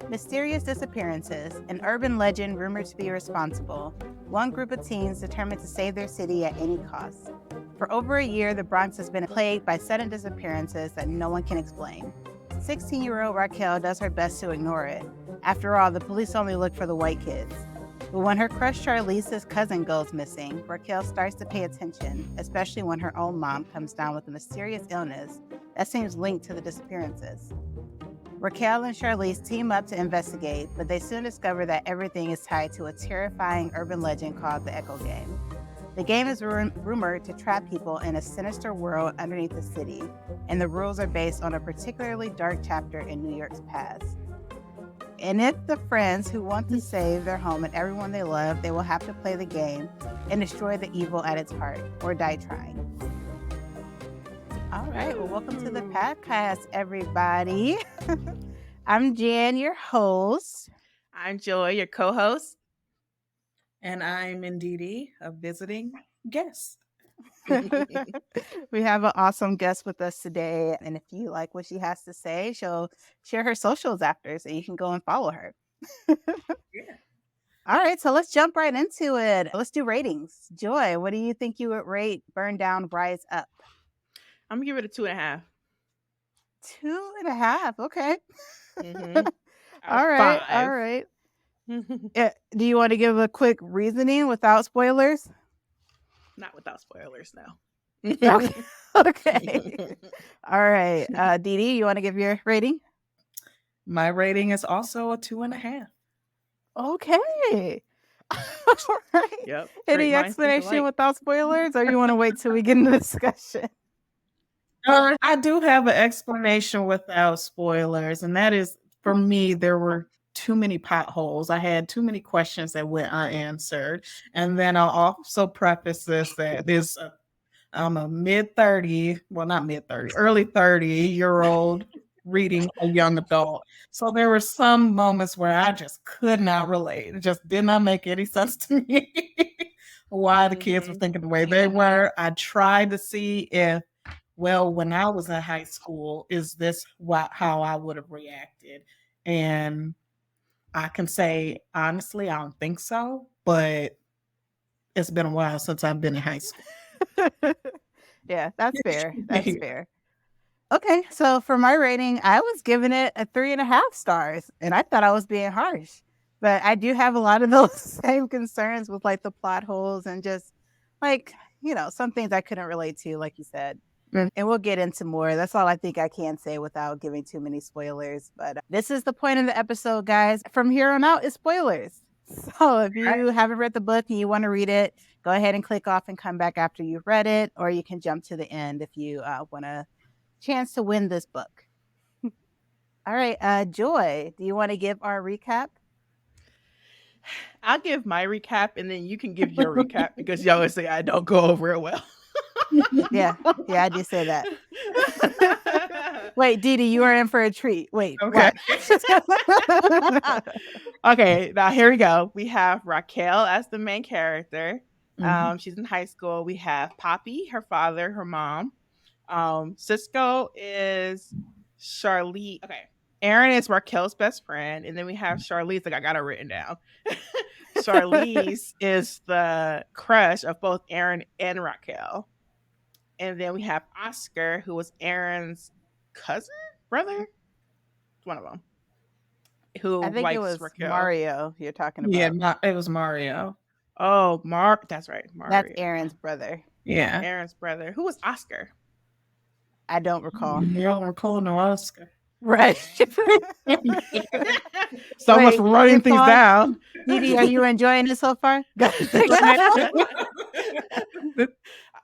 Mysterious disappearances, an urban legend rumored to be responsible. One group of teens determined to save their city at any cost. For over a year, the Bronx has been plagued by sudden disappearances that no one can explain. 16-year-old Raquel does her best to ignore it. After all, the police only look for the white kids. But when her crush Charlize's cousin goes missing, Raquel starts to pay attention, especially when her own mom comes down with a mysterious illness that seems linked to the disappearances. Raquel and Charlize team up to investigate, but they soon discover that everything is tied to a terrifying urban legend called the Echo Game. The game is rumored to trap people in a sinister world underneath the city, and the rules are based on a particularly dark chapter in New York's past. And if the friends who want to save their home and everyone they love, they will have to play the game and destroy the evil at its heart, or die trying. All right, well, welcome to the podcast, everybody. I'm Jan, your host. I'm Joy, your co-host. And I'm Ndidi, a visiting guest. We have an awesome guest with us today. And if you like what she has to say, she'll share her socials after, so you can go and follow her. Yeah. All right, so let's jump right into it. Let's do ratings. Joy, what do you think you would rate Burn Down, Rise Up? I'm gonna give it a 2.5. 2.5. Okay. Mm-hmm. All right. Do you want to give a quick reasoning without spoilers? Not without spoilers, no. Okay. All right. Dee, you want to give your rating? My rating is also a 2.5. Okay. All right. Yep. Any explanation without spoilers, or you want to wait till we get into the discussion? I do have an explanation without spoilers, and that is, for me, there were too many potholes. I had too many questions that went unanswered. And then I'll also preface this that I'm a mid-30, well, not mid-30, early 30-year-old reading a young adult. So there were some moments where I just could not relate. It just did not make any sense to me why the kids were thinking the way they were. I tried to see if, well, when I was in high school, is this how I would have reacted? And I can say, honestly, I don't think so, but it's been a while since I've been in high school. Yeah, that's fair. That's fair. Okay, so for my rating, I was giving it a 3.5 stars, and I thought I was being harsh. But I do have a lot of those same concerns with like the plot holes and just like, some things I couldn't relate to, like you said. And we'll get into more. That's all I think I can say without giving too many spoilers. But this is the point of the episode, guys. From here on out is spoilers. So if you haven't read the book and you want to read it, go ahead and click off and come back after you've read it. Or you can jump to the end if you want a chance to win this book. All right. Joy, do you want to give our recap? I'll give my recap, and then you can give your recap, because you always say I don't go over it well. Yeah, I do say that. Wait, Dee, you are in for a treat. Wait, okay. Okay, now here we go. We have Raquel as the main character. She's in high school. We have Poppy, her father, her mom. Cisco is Charlize. Okay, Aaron is Raquel's best friend, and then we have Charlize. Like, I got it written down. Charlize is the crush of both Aaron and Raquel. And then we have Oscar, who was Aaron's brother? One of them. Who I think likes it was Raquel. Mario you're talking about. Yeah, it was Mario. Oh, that's right. Mario. That's Aaron's brother. Yeah. Aaron's brother. Who was Oscar? I don't recall. You don't recall no Oscar. Right. So much for writing things down. Dee, are you enjoying this so far?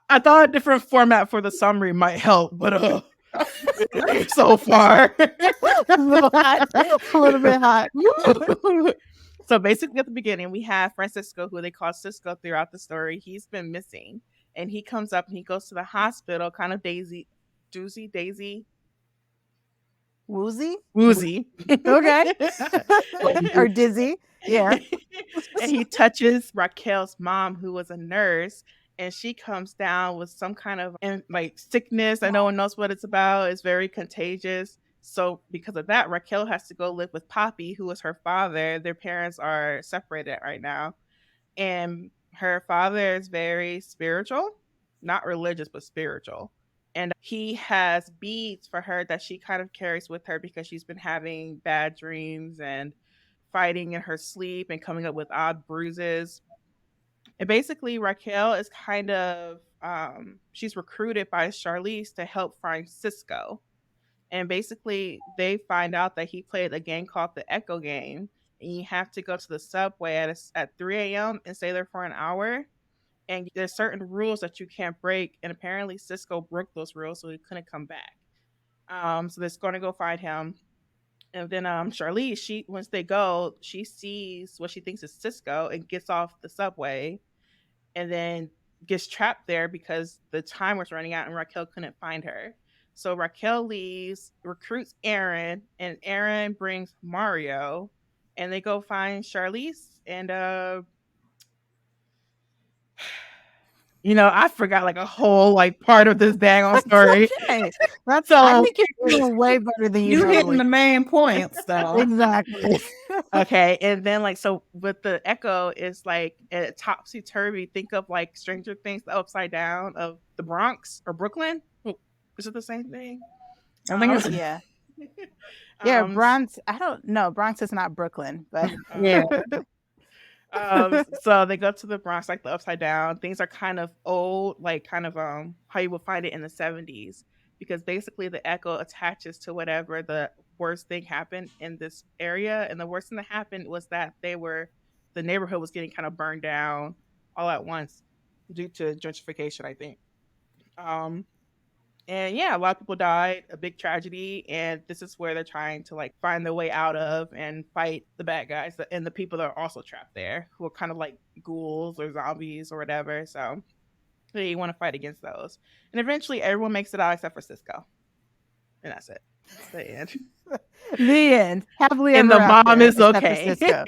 I thought a different format for the summary might help, but so far a little bit hot. So basically at the beginning we have Francisco, who they call Cisco throughout the story. He's been missing, and he comes up and he goes to the hospital, kind of woozy. Okay. Or dizzy. Yeah. And he touches Raquel's mom, who was a nurse, and she comes down with some kind of like sickness that no one knows what it's about. It's very contagious. So because of that, Raquel has to go live with Poppy, who is her father. Their parents are separated right now. And her father is very spiritual, not religious, but spiritual. And he has beads for her that she kind of carries with her because she's been having bad dreams and fighting in her sleep and coming up with odd bruises. And basically, Raquel is kind of she's recruited by Charlize to help find Cisco. And basically, they find out that he played a game called the Echo Game, and you have to go to the subway at 3 a.m. and stay there for an hour. And there's certain rules that you can't break, and apparently Cisco broke those rules, so he couldn't come back. So they're going to go find him. And then Charlize, she once they go, she sees what she thinks is Cisco and gets off the subway and then gets trapped there because the time was running out and Raquel couldn't find her. So Raquel leaves, recruits Aaron, and Aaron brings Mario, and they go find Charlize. And I forgot like a whole like part of this dang on story. Okay. I think you're doing way better than you hitting the main points though. Exactly. Okay, and then like so with the Echo is like topsy turvy. Think of like Stranger Things, the upside down of the Bronx or Brooklyn. Is it the same thing? I think it's yeah. Yeah, Bronx. I don't know. Bronx is not Brooklyn, but yeah. So they go to the Bronx, like the upside down. Things are kind of old, like kind of how you would find it in the 70s, because basically the Echo attaches to whatever the worst thing happened in this area, and the worst thing that happened was that the neighborhood was getting kind of burned down all at once due to gentrification, I think. And yeah, a lot of people died, a big tragedy, and this is where they're trying to like find their way out of and fight the bad guys and the people that are also trapped there, who are kind of like ghouls or zombies or whatever. So they want to fight against those. And eventually everyone makes it out except for Cisco. And that's it. That's the end. The end. Happily And ever the after, mom is except for okay. Cisco.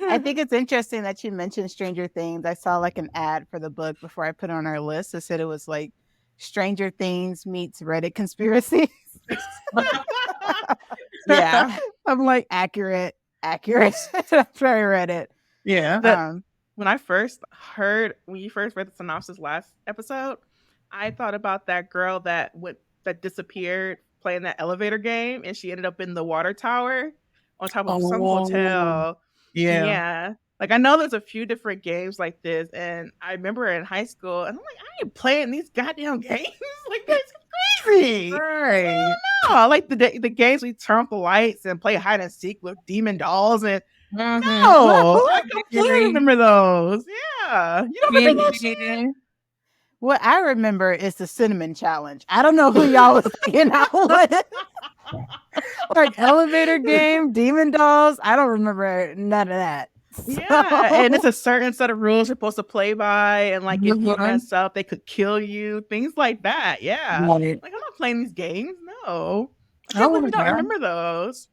I think it's interesting that you mentioned Stranger Things. I saw like an ad for the book before I put it on our list. It said it was like Stranger Things meets Reddit conspiracies. Yeah. I'm like, accurate. After I read it. Yeah. When you first read the synopsis last episode, I thought about that girl that disappeared playing that elevator game, and she ended up in the water tower on top of some hotel. Yeah. Like I know there's a few different games like this, and I remember in high school, and I'm like, I ain't playing these goddamn games. Like that's crazy. Right. No, like the games we turn off the lights and play hide and seek with demon dolls and Mm-hmm. no, I completely remember those. Yeah, you don't remember those shit? What I remember is the cinnamon challenge. I don't know who y'all was thinking out with. Like elevator game, demon dolls. I don't remember none of that. Yeah, and it's a certain set of rules you're supposed to play by, and like if you mess up, they could kill you. Things like that. Yeah, Right. like I'm not playing these games. No, I can't believe you don't remember those.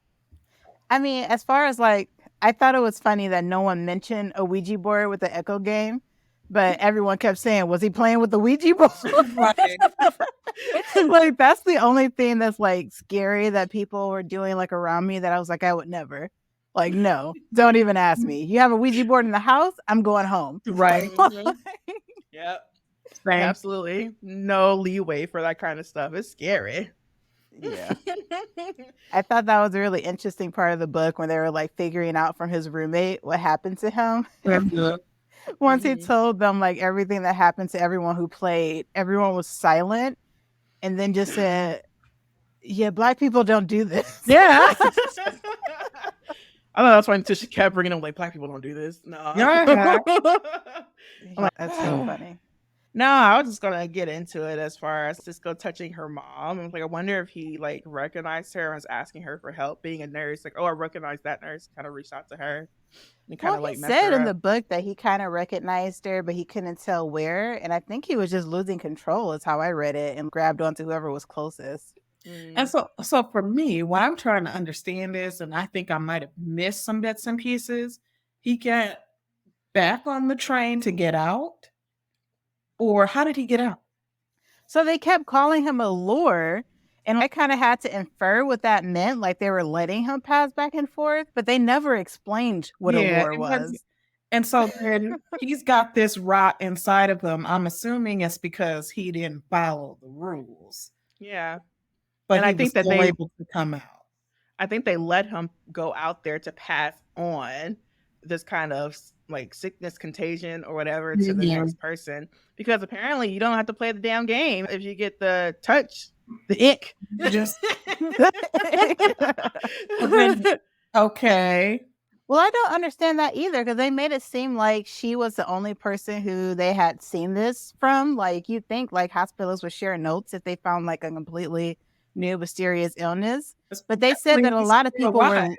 I mean, as far as like, I thought it was funny that no one mentioned a Ouija board with the Echo game. But everyone kept saying, was he playing with the Ouija board? Like, that's the only thing that's like scary that people were doing like around me that I was like, I would never. Like, no, don't even ask me. You have a Ouija board in the house? I'm going home. Right. Yep. Same. Absolutely. No leeway for that kind of stuff. It's scary. Yeah. I thought that was a really interesting part of the book when they were like figuring out from his roommate what happened to him. Once he told them like everything that happened to everyone who played, everyone was silent and then just said, yeah, Black people don't do this. Yeah. I know that's why she kept bringing up like Black people don't do this. No. Yeah. That's so funny. No, I was just gonna get into it as far as Cisco touching her mom. I was like, I wonder if he like recognized her and was asking her for help being a nurse. Like, oh, I recognize that nurse. Kind of reached out to her. And kind of like he said in the book that he kind of recognized her, but he couldn't tell where. And I think he was just losing control, is how I read it, and grabbed onto whoever was closest. And so for me, what I'm trying to understand is, and I think I might have missed some bits and pieces, he got back on the train to get out, or how did he get out? So they kept calling him a lure, And I kind of had to infer what that meant, like they were letting him pass back and forth, but they never explained what a lore was. And so then he's got this rot inside of him. I'm assuming it's because he didn't follow the rules. Yeah. But and he I think was that still they able to come out. I think they let him go out there to pass on this kind of like sickness contagion or whatever to the next person, because apparently you don't have to play the damn game if you get the touch, the ick. Just okay. Well, I don't understand that either, because they made it seem like she was the only person who they had seen this from. Like, you'd think like hospitals would share notes if they found like a completely new mysterious illness. But they said that a lot of people were,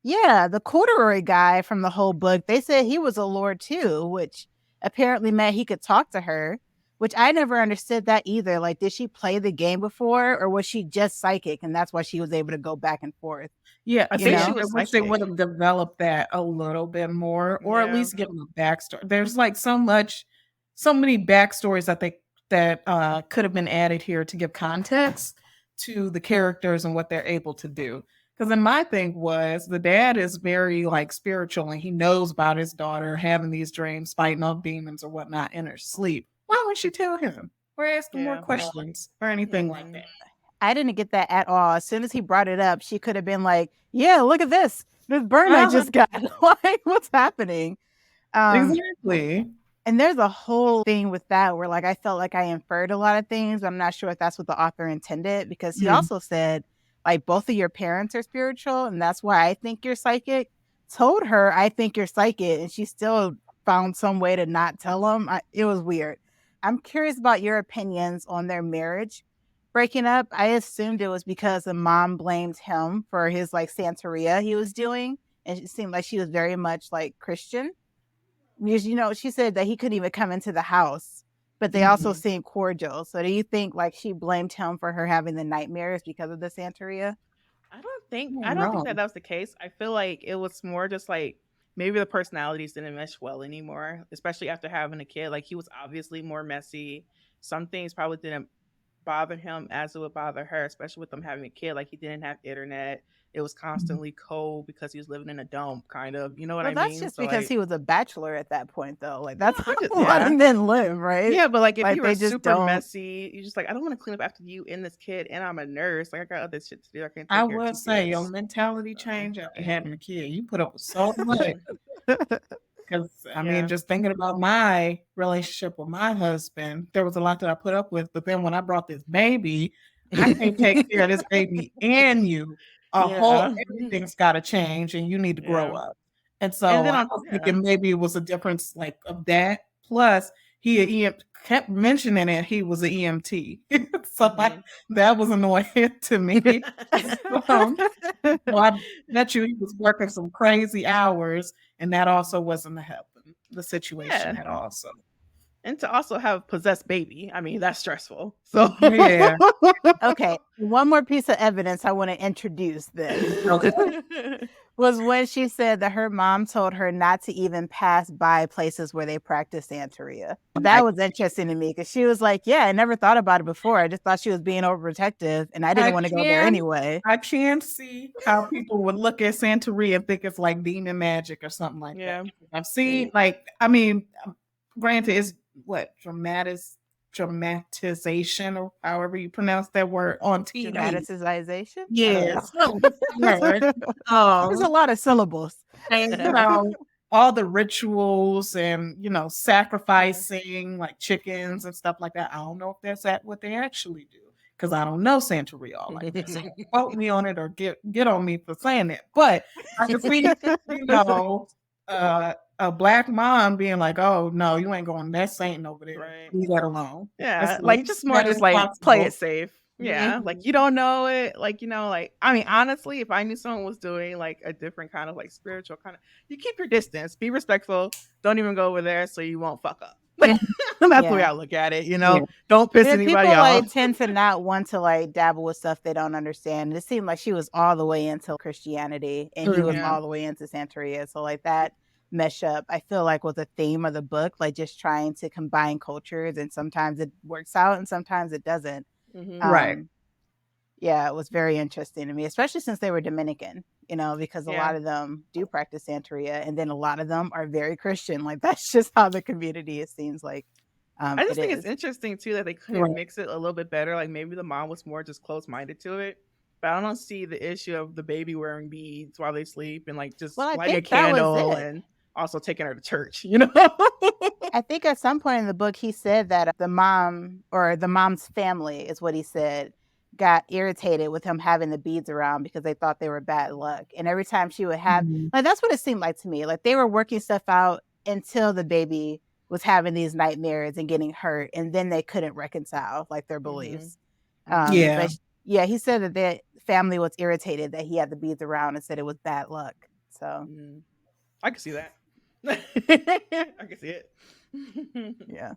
yeah, the corduroy guy from the whole book, they said he was a lord too, which apparently meant he could talk to her, which I never understood that either. Like, did she play the game before, or was she just psychic and that's why she was able to go back and forth? Yeah, I think she was I wish they would have developed that a little bit more, or at least given a backstory. There's like so many backstories that could have been added here to give context to the characters and what they're able to do. Because then my thing was the dad is very like spiritual and he knows about his daughter having these dreams, fighting off demons or whatnot in her sleep. Why wouldn't she tell him or ask him more questions or anything like that? I didn't get that at all. As soon as he brought it up, she could have been like, yeah, look at this burn I just got. Like, what's happening? Exactly. And there's a whole thing with that where like I felt like I inferred a lot of things. I'm not sure if that's what the author intended, because he also said like both of your parents are spiritual and that's why I think you're psychic. Told her I think you're psychic and she still found some way to not tell him. It was weird. I'm curious about your opinions on their marriage breaking up. I assumed it was because the mom blamed him for his like Santeria he was doing, and it seemed like she was very much like Christian. Because, you know, she said that he couldn't even come into the house, but they also seemed cordial. So do you think like she blamed him for her having the nightmares because of the Santeria? I don't think that was the case. I feel like it was more just like maybe the personalities didn't mesh well anymore, especially after having a kid. Like, he was obviously more messy. Some things probably didn't bother him as it would bother her, especially with them having a kid. Like, he didn't have internet. It was constantly cold because he was living in a dome, kind of. You know what I mean? That's just so, because he was a bachelor at that point, though. Like, that's how a lot of men live, right? Yeah, but like if you were super messy, you're just like, I don't want to clean up after you and this kid, and I'm a nurse. Like, I got other shit to do. I would say your mentality change after having a kid. You put up with so much. Because I mean, just thinking about my relationship with my husband, there was a lot that I put up with. But then when I brought this baby, I can't take care of this baby and you. Everything's got to change, and you need to grow up. And so I was thinking maybe it was a difference like of that. Plus, he kept mentioning it. He was an EMT, so that was annoying to me. So I bet you he was working some crazy hours, and that also wasn't helping the situation at all. So. And to also have a possessed baby, I mean, that's stressful. So yeah. Okay, one more piece of evidence I want to introduce then. Was when she said that her mom told her not to even pass by places where they practice Santeria. That was interesting to me because she was like, yeah, I never thought about it before. I just thought she was being overprotective and I didn't want to go there anyway. I can see how people would look at Santeria and think it's like demon magic or something like that. I've seen granted, it's dramatization or however you pronounce that word on TV. Dramatization? Yes. There's a lot of syllables. And all the rituals and sacrificing like chickens and stuff like that. I don't know if that's what they actually do, because I don't know Santeria all like that. So quote me on it or get on me for saying that. But I can see a black mom being like, oh no, you ain't going, that saint over there. Right. Leave that alone. Yeah. That's like just more just like possible. Play it safe. Yeah. Like you don't know it. Like, I mean, honestly, if I knew someone was doing like a different kind of like spiritual kind of, you keep your distance, be respectful. Don't even go over there so you won't fuck up. That's the way I look at it, Don't piss anybody off. People like tend to not want to like dabble with stuff they don't understand. It seemed like she was all the way into Christianity and he was all the way into Santeria. So like that mesh up, I feel like, was a theme of the book, like just trying to combine cultures, and sometimes it works out and sometimes it doesn't. Right. yeah, it was very interesting to me, especially since they were Dominican, because a lot of them do practice Santeria, and then a lot of them are very Christian. Like, that's just how the community, it seems like, I just it think is. it's interesting too that they couldn't mix it a little bit better. Like maybe the mom was more just close-minded to it. But I don't see the issue of the baby wearing beads while they sleep and like just lighting a candle and also taking her to church, I think at some point in the book he said that the mom or the mom's family is what he said got irritated with him having the beads around because they thought they were bad luck. And every time she would have, like, that's what it seemed like to me. Like they were working stuff out until the baby was having these nightmares and getting hurt, and then they couldn't reconcile like their beliefs. But yeah, he said that their family was irritated that he had the beads around and said it was bad luck. So I can see that. I can see it. Yeah.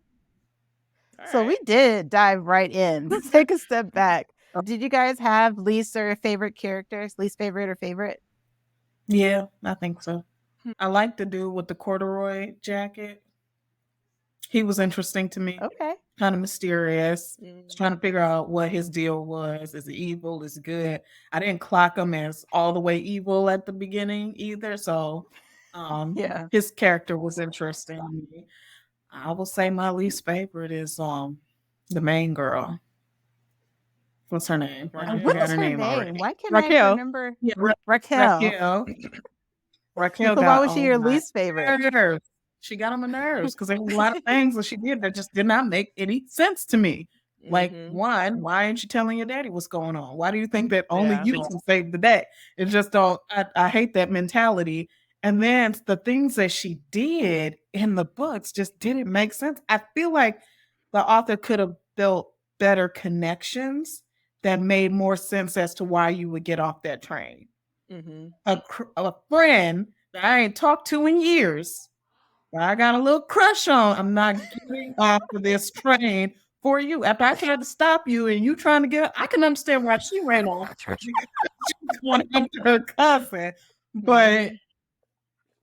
So we did dive right in. Let's take a step back. Did you guys have least or favorite characters? Least favorite or favorite? Yeah, I think so. I like the dude with the corduroy jacket. He was interesting to me. Okay. Kind of mysterious. Trying to figure out what his deal was. Is it evil? Is it good? I didn't clock him as all the way evil at the beginning either. So his character was interesting to me. I will say my least favorite is the main girl. What's her name? What is her name? Why can't Raquel. I remember? Yeah, Raquel. Raquel. Why was she your least favorite? She got on my nerves because there was a lot of things that she did that just did not make any sense to me. Like, one, why aren't you telling your daddy what's going on? Why do you think that only you can save the day? It just don't. I hate that mentality. And then the things that she did in the books just didn't make sense. I feel like the author could have built better connections that made more sense as to why you would get off that train. A friend that I ain't talked to in years, that I got a little crush on, I'm not getting off of this train for you. After I tried to stop you and you trying to get, I can understand why she ran off. She was going after her cousin. But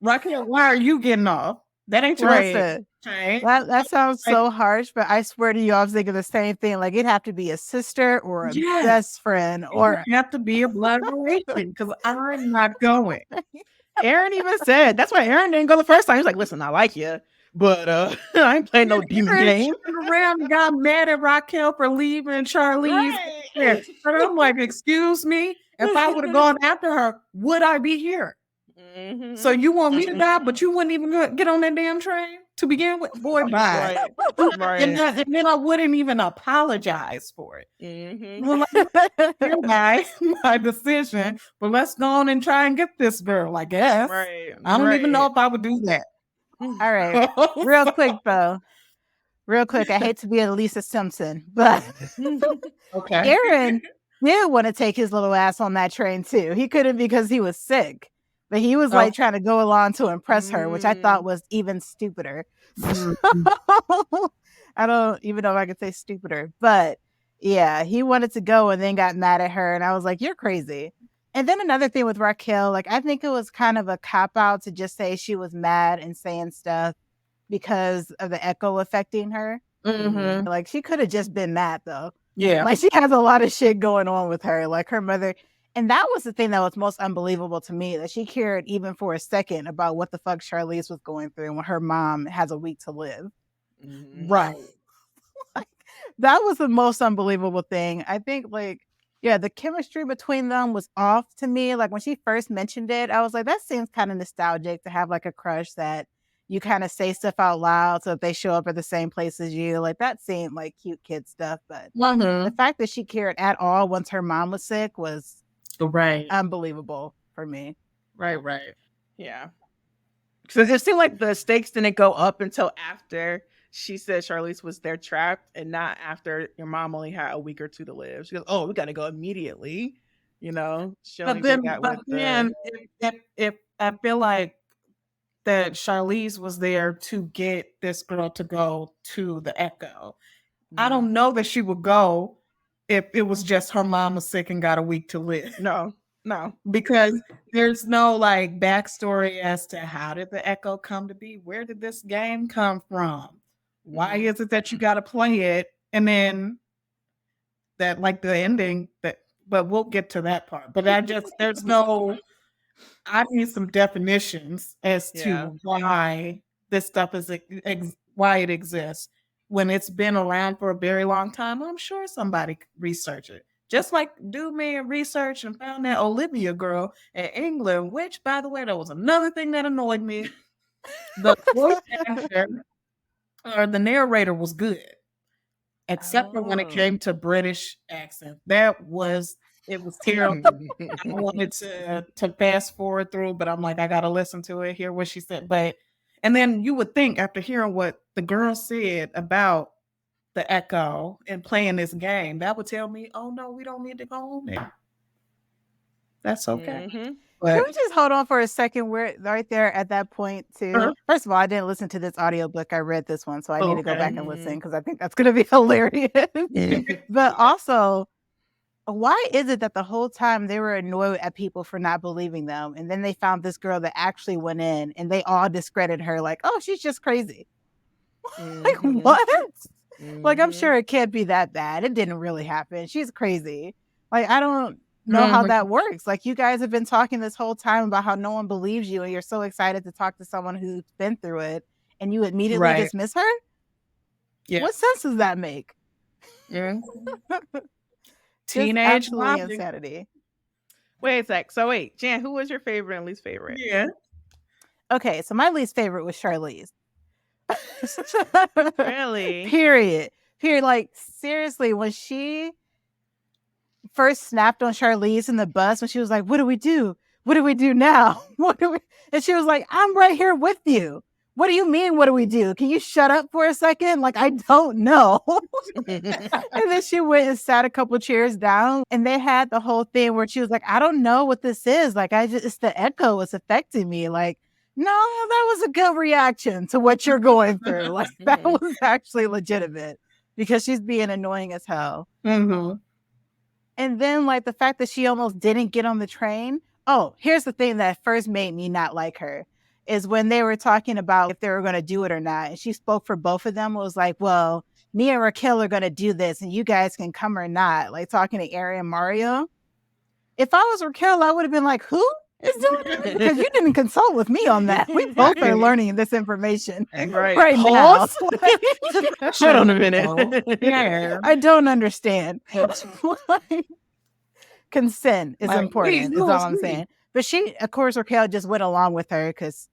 Raquel, why are you getting off? That ain't your Listen, that sounds so harsh, but I swear to you, I was thinking the same thing. Like, it'd have to be a sister or a best friend, or you have to be a blood relation because I'm not going. Aaron even said that's why Aaron didn't go the first time. He was like, "Listen, I like you, but I ain't playing no demon game." Around and got mad at Raquel for leaving Charlize. Right. And I'm like, excuse me, if I would have gone after her, would I be here? So you want me to die, but you wouldn't even get on that damn train to begin with? Boy, bye. Right. And then I wouldn't even apologize for it. Well, my decision, but let's go on and try and get this girl, I guess. Right. I don't even know if I would do that. All right. Real quick, though. Real quick. I hate to be a Lisa Simpson, but Aaron did want to take his little ass on that train, too. He couldn't because he was sick. But he was like trying to go along to impress her, which I thought was even stupider. I don't even know if I could say stupider. But yeah, he wanted to go and then got mad at her. And I was like, you're crazy. And then another thing with Raquel, like, I think it was kind of a cop-out to just say she was mad and saying stuff because of the echo affecting her. Like, she could have just been mad, though. Yeah. Like, she has a lot of shit going on with her. Like, her mother... And that was the thing that was most unbelievable to me, that she cared even for a second about what the fuck Charlize was going through when her mom has a week to live. Right. Like, that was the most unbelievable thing. I think, like, yeah, the chemistry between them was off to me. Like, when she first mentioned it, I was like, that seems kind of nostalgic to have, like, a crush that you kind of say stuff out loud so that they show up at the same place as you. Like, that seemed like cute kid stuff. But the fact that she cared at all once her mom was sick was... unbelievable for me. Right. Yeah. Because it seemed like the stakes didn't go up until after she said Charlize was there trapped, and not after your mom only had a week or two to live. She goes, "Oh, we got to go immediately." But then if I feel like that Charlize was there to get this girl to go to the Echo, I don't know that she would go if it was just her mom was sick and got a week to live. No. Because there's no like backstory as to how did the Echo come to be? Where did this game come from? Why is it that you got to play it? And then that, like, the ending, that but we'll get to that part. But I need some definitions as to why this stuff is why it exists. When it's been around for a very long time, I'm sure somebody could research it. Just like Dude Man researched and found that Olivia girl in England, which, by the way, that was another thing that annoyed me. The voice actor or the narrator was good, except for when it came to British accent. It was terrible. I wanted to fast forward through, but I'm like, I gotta listen to it, hear what she said. And then you would think after hearing what the girl said about the echo and playing this game, that would tell me, oh no, we don't need to go on there. That's okay. Can we just hold on for a second? We're right there at that point too. First of all, I didn't listen to this audiobook. I read this one, so I need to go back and listen because I think that's going to be hilarious. But also, why is it that the whole time they were annoyed at people for not believing them, and then they found this girl that actually went in, and they all discredit her like, "Oh, she's just crazy." Like what? Like I'm sure it can't be that bad. It didn't really happen. She's crazy. Like I don't know how that works. Like you guys have been talking this whole time about how no one believes you, and you're so excited to talk to someone who's been through it, and you immediately dismiss her. Yeah. What sense does that make? Yeah. Teenage insanity. Wait a sec. So wait, Jan, who was your favorite and least favorite? Yeah. Okay, so my least favorite was Charlize. Really? Period. Like seriously, when she first snapped on Charlize in the bus, when she was like, "What do we do? What do we do now? What do we?" And she was like, "I'm right here with you. What do you mean? What do we do? Can you shut up for a second? Like, I don't know." And then she went and sat a couple chairs down, and they had the whole thing where she was like, "I don't know what this is. Like, it's the echo is affecting me." Like, no, that was a good reaction to what you're going through. Like, that was actually legitimate because she's being annoying as hell. And then, like, the fact that she almost didn't get on the train. Oh, here's the thing that first made me not like her. Is when they were talking about if they were going to do it or not. And she spoke for both of them. It was like, well, me and Raquel are going to do this and you guys can come or not. Like talking to Aaron and Mario. If I was Raquel, I would have been like, who is doing this? Because you didn't consult with me on that. We both are learning this information right now. Hold on a minute. Yeah. I don't understand. Consent is important, is all I'm saying. But she, of course, Raquel just went along with her because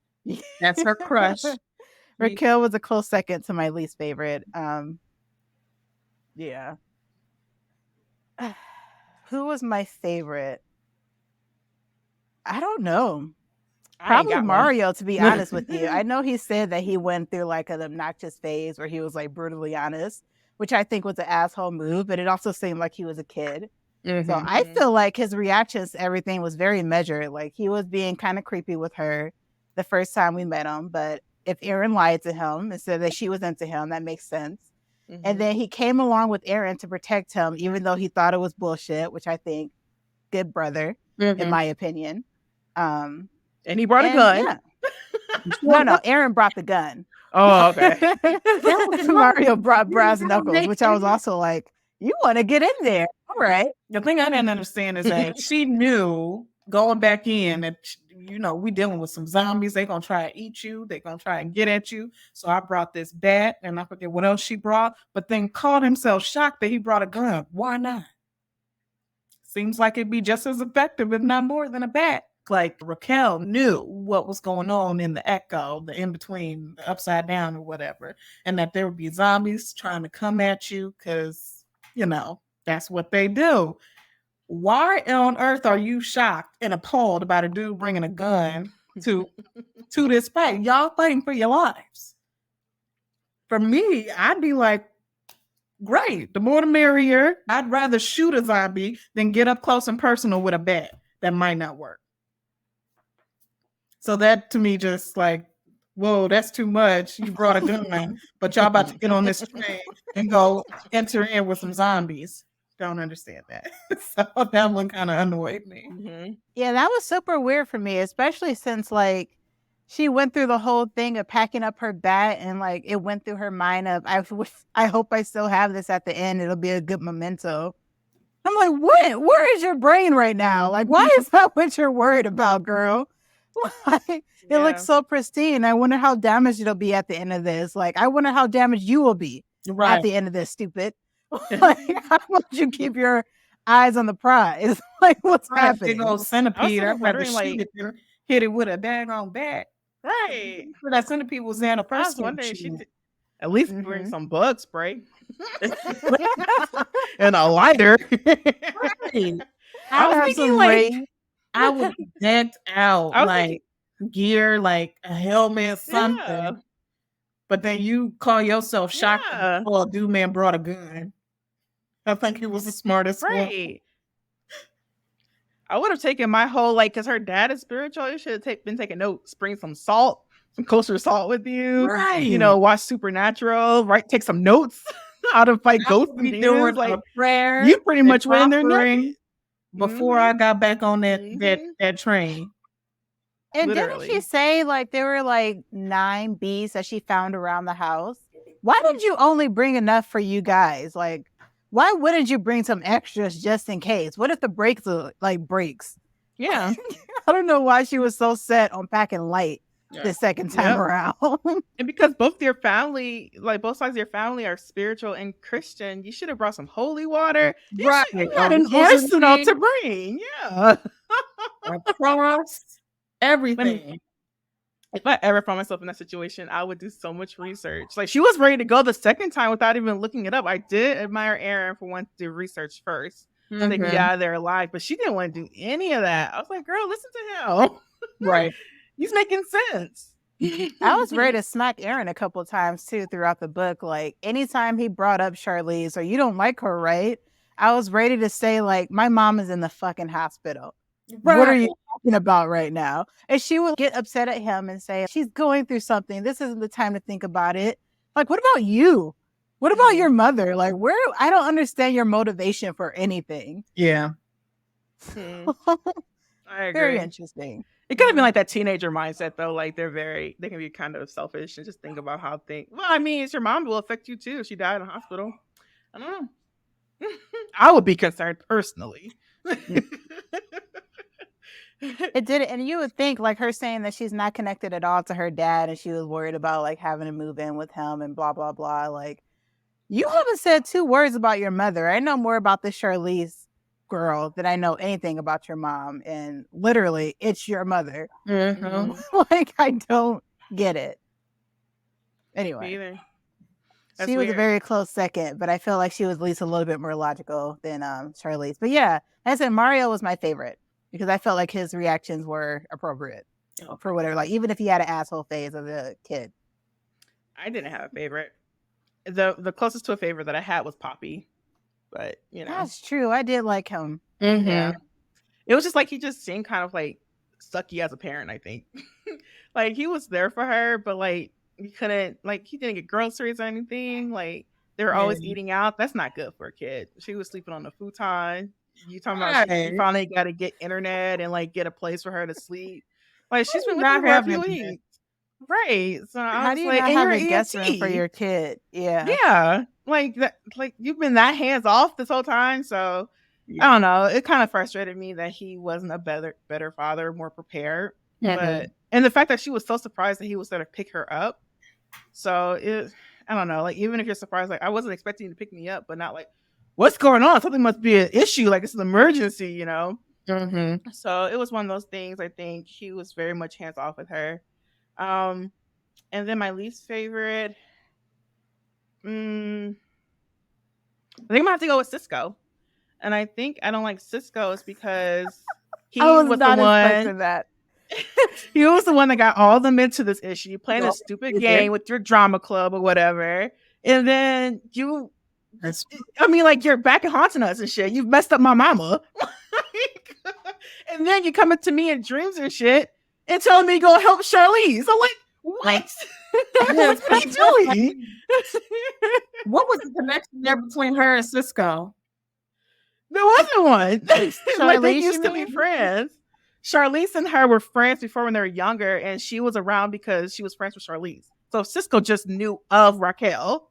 that's her crush. Raquel was a close second to my least favorite. Yeah. Who was my favorite? I don't know. Probably Mario, to be honest with you. I know he said that he went through like an obnoxious phase where he was like brutally honest, which I think was an asshole move, but it also seemed like he was a kid. So I feel like his reactions to everything was very measured. Like he was being kind of creepy with her the first time we met him. But if Aaron lied to him and said that she was into him, that makes sense. And then he came along with Aaron to protect him, even though he thought it was bullshit, which I think good brother, in my opinion. And he brought a gun. Yeah. No, Aaron brought the gun. Oh, okay. Mario brought brass knuckles, which I was also like, you want to get in there. All right. The thing I didn't understand is that she knew going back in that, we dealing with some zombies. They're going to try to eat you. They're going to try and get at you. So I brought this bat and I forget what else she brought, but then called himself shocked that he brought a gun. Why not? Seems like it'd be just as effective, if not more than a bat. Like Raquel knew what was going on in the echo, the in-between, the upside down or whatever, and that there would be zombies trying to come at you because, that's what they do. Why on earth are you shocked and appalled about a dude bringing a gun to this fight? Y'all fighting for your lives. For me, I'd be like, great, the more the merrier. I'd rather shoot a zombie than get up close and personal with a bat. That might not work. So that to me just like, whoa, that's too much. You brought a gun, but y'all about to get on this train and go enter in with some zombies. Don't understand that. So that one kind of annoyed me. Yeah, that was super weird for me, especially since like she went through the whole thing of packing up her bat and like it went through her mind of I hope I still have this at the end. It'll be a good memento. I'm like, what? Where is your brain right now? Like, why is that what you're worried about, girl? Like, it looks so pristine. I wonder how damaged it'll be at the end of this. Like, I wonder how damaged you will be at the end of this, stupid. Like, how much you keep your eyes on the prize? Like, what's happening? Big old centipede. I'd rather wondering, shoot it than hit it with a daggone bat. Right. That centipede was in a person. I was wondering, she did at least bring some bug spray and a lighter. I was thinking, like, I would be decked out, like gear, like a helmet, something. Yeah. But then you call yourself shocked. Oh, dude, man brought a gun. I think he was the smartest one. I would have taken my whole, like, because her dad is spiritual. You should have been taking notes. Bring some salt, some kosher salt with you. Right. You know, watch Supernatural. Right. Take some notes how to fight ghosts and demons. Like, prayer. You pretty much went in there naked. Before I got back on that train. And didn't she say, like, there were like 9 bees that she found around the house? Why did you only bring enough for you guys? Like, why wouldn't you bring some extras just in case? What if the breaks breaks? Yeah. I don't know why she was so set on packing light the second time around. And because both your family, like both sides of your family are spiritual and Christian, you should have brought some holy water. You had an arsenal to bring. Yeah. Cross, everything. If I ever found myself in that situation, I would do so much research. Like, she was ready to go the second time without even looking it up. I did admire Erin for wanting to do research first. So they can get out of there alive. But she didn't want to do any of that. I was like, girl, listen to him. Right. He's making sense. I was ready to smack Erin a couple of times too throughout the book. Like, anytime he brought up Charlize or you don't like her, right? I was ready to say, like, my mom is in the fucking hospital. Right. What are you talking about right now? And she would get upset at him and say, she's going through something. This isn't the time to think about it. Like, what about you? What about your mother? Like, I don't understand your motivation for anything. Yeah. I agree. Very interesting. It could have been like that teenager mindset though. Like, they can be kind of selfish and just think about how things. Well, I mean, it's your mom will affect you too if she died in the hospital. I don't know. I would be concerned personally. It did it, and you would think, like, her saying that she's not connected at all to her dad and she was worried about, like, having to move in with him and blah blah blah. Like, you haven't said 2 words about your mother. I know more about this Charlize girl than I know anything about your mom, and literally it's your mother. Like, I don't get it. Anyway, she was a very close second, but I feel like she was at least a little bit more logical than Charlize. But yeah, as I said, Mario was my favorite because I felt like his reactions were appropriate for whatever. Like, even if he had an asshole phase as a kid. I didn't have a favorite. The closest to a favorite that I had was Poppy, but you know, that's true. I did like him. Yeah, it was just like he just seemed kind of like sucky as a parent. I think, like, he was there for her, but like he couldn't, like, he didn't get groceries or anything. Like, they were always eating out. That's not good for a kid. She was sleeping on the futon. You talking about she finally got to get internet and like get a place for her to sleep. Like, she's been with for a few weeks. Right. So how do you not have a guest room for your kid? Yeah. Like that. Like, you've been that hands off this whole time. So I don't know. It kind of frustrated me that he wasn't a better father, more prepared. But and the fact that she was so surprised that he was there to pick her up. So I don't know. Like, even if you're surprised, like, I wasn't expecting you to pick me up, but not like, what's going on? Something must be an issue. Like, it's an emergency, you know? So it was one of those things. I think he was very much hands off with her. And then my least favorite, I think I'm gonna have to go with Cisco. And I think I don't like Cisco is because he was the one that. He was the one that got all them into this issue, playing a stupid game with your drama club or whatever. And then you're back and haunting us and shit. You've messed up my mama. And then you're coming to me in dreams and shit and telling me to go help Charlize. I'm like, what? What are you doing? What was the connection there between her and Cisco? There wasn't one. Like, they used to be friends. Charlize and her were friends before when they were younger, and she was around because she was friends with Charlize. So Cisco just knew of Raquel,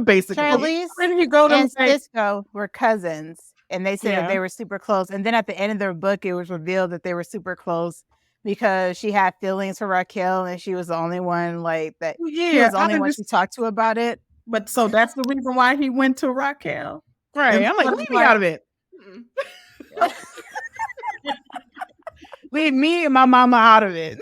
basically. Charlize and Cisco were cousins. And they said that they were super close. And then at the end of their book, it was revealed that they were super close because she had feelings for Raquel and she was the only one he was the only one she talked to about it. But so that's the reason why he went to Raquel. Right. I'm like, leave me out of it. Leave me and my mama out of it.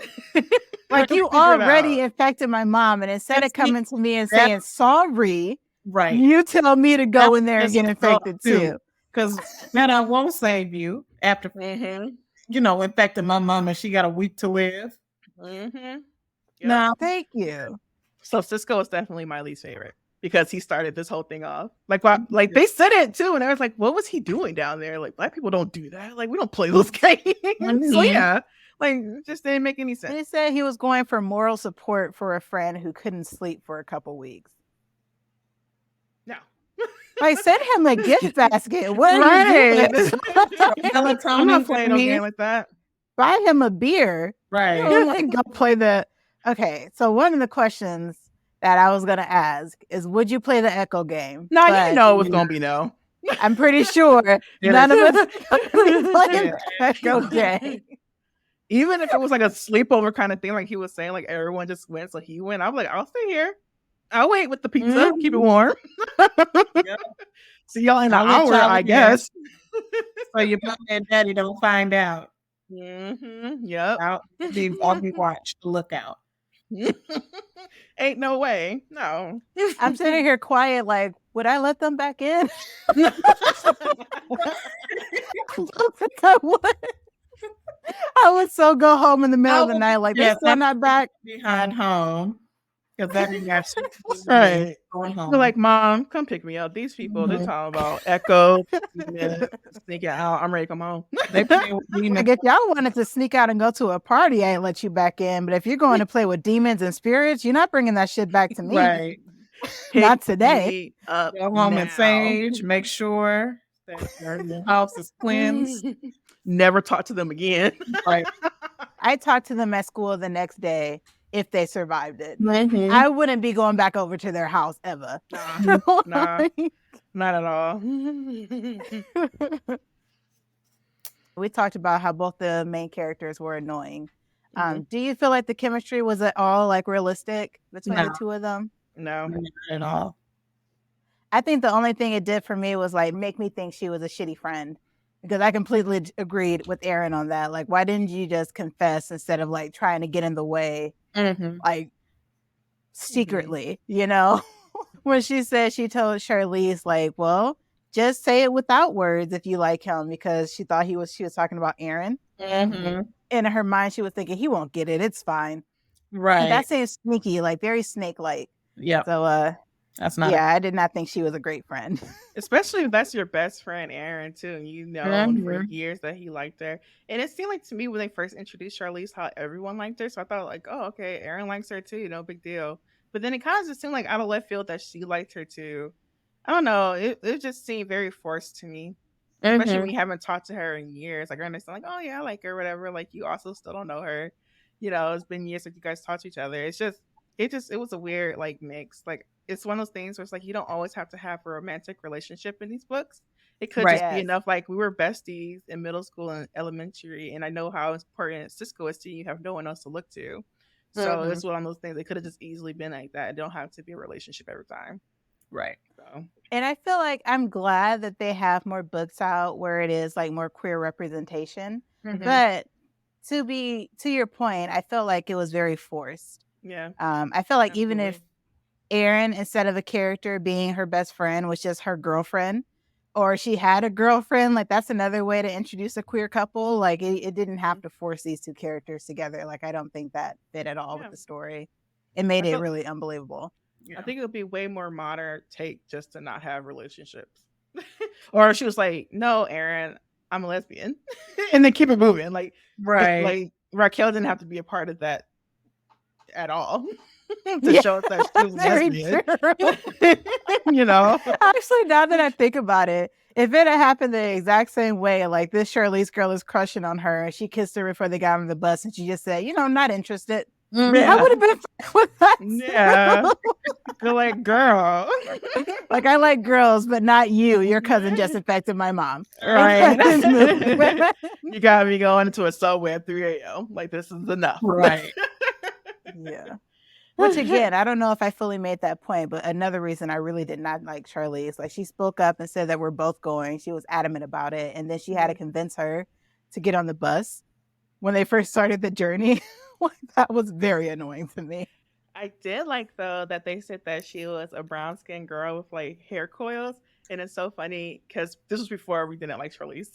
Like, you already infected my mom, and instead of coming to me and saying sorry, right, you tell me to go in there and get infected too. Because that I won't save you after infecting my mom and she got a week to live. Yep. No, thank you. So Cisco is definitely my least favorite because he started this whole thing off. Like they said it too, and I was like, what was he doing down there? Like, black people don't do that. Like, we don't play those games. So yeah, like, it just didn't make any sense. They said he was going for moral support for a friend who couldn't sleep for a couple weeks. No. Like, send him a gift basket. What right. I'm not playing no game like that. Buy him a beer. Right. Go play the... Okay, so one of the questions that I was going to ask is, would you play the Echo game? No, you know it was going to be no. I'm pretty sure none of us playing the Echo game. Even if it was like a sleepover kind of thing, like he was saying, like everyone just went, so he went. I'm like, I'll stay here. I'll wait with the pizza, keep it warm. See y'all in an hour, I guess. So your mom and daddy don't find out. Yep. I'll be watched. Look out. Ain't no way. No. I'm sitting here quiet, like, would I let them back in? I would so go home in the middle of the night, like, they're still not back. Behind home. Because that right. Going home. They're like, Mom, come pick me up. These people, they're talking about Echo. Sneak out. I'm ready to come home. Like, if y'all wanted to sneak out and go to a party, I ain't let you back in. But if you're going to play with demons and spirits, you're not bringing that shit back to me. Right. Not today. Go home and sage. Make sure that your house is cleansed. Never talk to them again. Right. I talked to them at school the next day if they survived it. I wouldn't be going back over to their house ever. Nah, not at all. We talked about how both the main characters were annoying. Do you feel like the chemistry was at all like realistic between the two of them? No, not at all. I think the only thing it did for me was like make me think she was a shitty friend. Because I completely agreed with Aaron on that. Like, why didn't you just confess instead of like trying to get in the way, like secretly, you know? When she said she told Charlize, like, well, just say it without words if you like him, because she thought she was talking about Aaron. And in her mind, she was thinking he won't get it. It's fine. Right. And that seems sneaky, like very snake-like. Yeah. So, that's not. Yeah, I did not think she was a great friend. Especially if that's your best friend, Aaron, too. And you know for years that he liked her. And it seemed like to me when they first introduced Charlize how everyone liked her. So I thought like, oh, okay, Aaron likes her too. No big deal. But then it kind of just seemed like out of left field that she liked her too. I don't know. It just seemed very forced to me. Especially when you haven't talked to her in years. Like I understand like, oh yeah, I like her, whatever. Like you also still don't know her. You know, it's been years since you guys talked to each other. It was a weird like mix. Like it's one of those things where it's like you don't always have to have a romantic relationship in these books. It could just be enough like we were besties in middle school and elementary, and I know how important Cisco is to you. You have no one else to look to. So it's one of those things. It could have just easily been like that. It don't have to be a relationship every time. Right. So. And I feel like I'm glad that they have more books out where it is like more queer representation. But to your point, I felt like it was very forced. Yeah. I feel like even if Erin, instead of a character being her best friend, was just her girlfriend, or she had a girlfriend, like that's another way to introduce a queer couple. Like it didn't have to force these two characters together. Like I don't think that fit at all with the story. It made it really unbelievable. I think it would be way more modern take just to not have relationships. Or she was like, no, Erin, I'm a lesbian. And then keep it moving. Like, like Raquel didn't have to be a part of that at all. To show us that she was lesbian. You know? Actually, now that I think about it, if it had happened the exact same way, like this Charlize girl is crushing on her and she kissed her before they got on the bus and she just said, you know, I'm not interested. I would have been fine with that. Yeah. You're like, girl. Like, I like girls, but not you. Your cousin just infected my mom. Right. You got me going into a subway at 3 a.m. Like, this is enough. Right. Yeah. Which, again, I don't know if I fully made that point, but another reason I really did not like Charlize, like, she spoke up and said that we're both going. She was adamant about it. And then she had to convince her to get on the bus when they first started the journey. That was very annoying to me. I did like, though, that they said that she was a brown-skinned girl with, like, hair coils. And it's so funny because this was before we didn't like Charlize.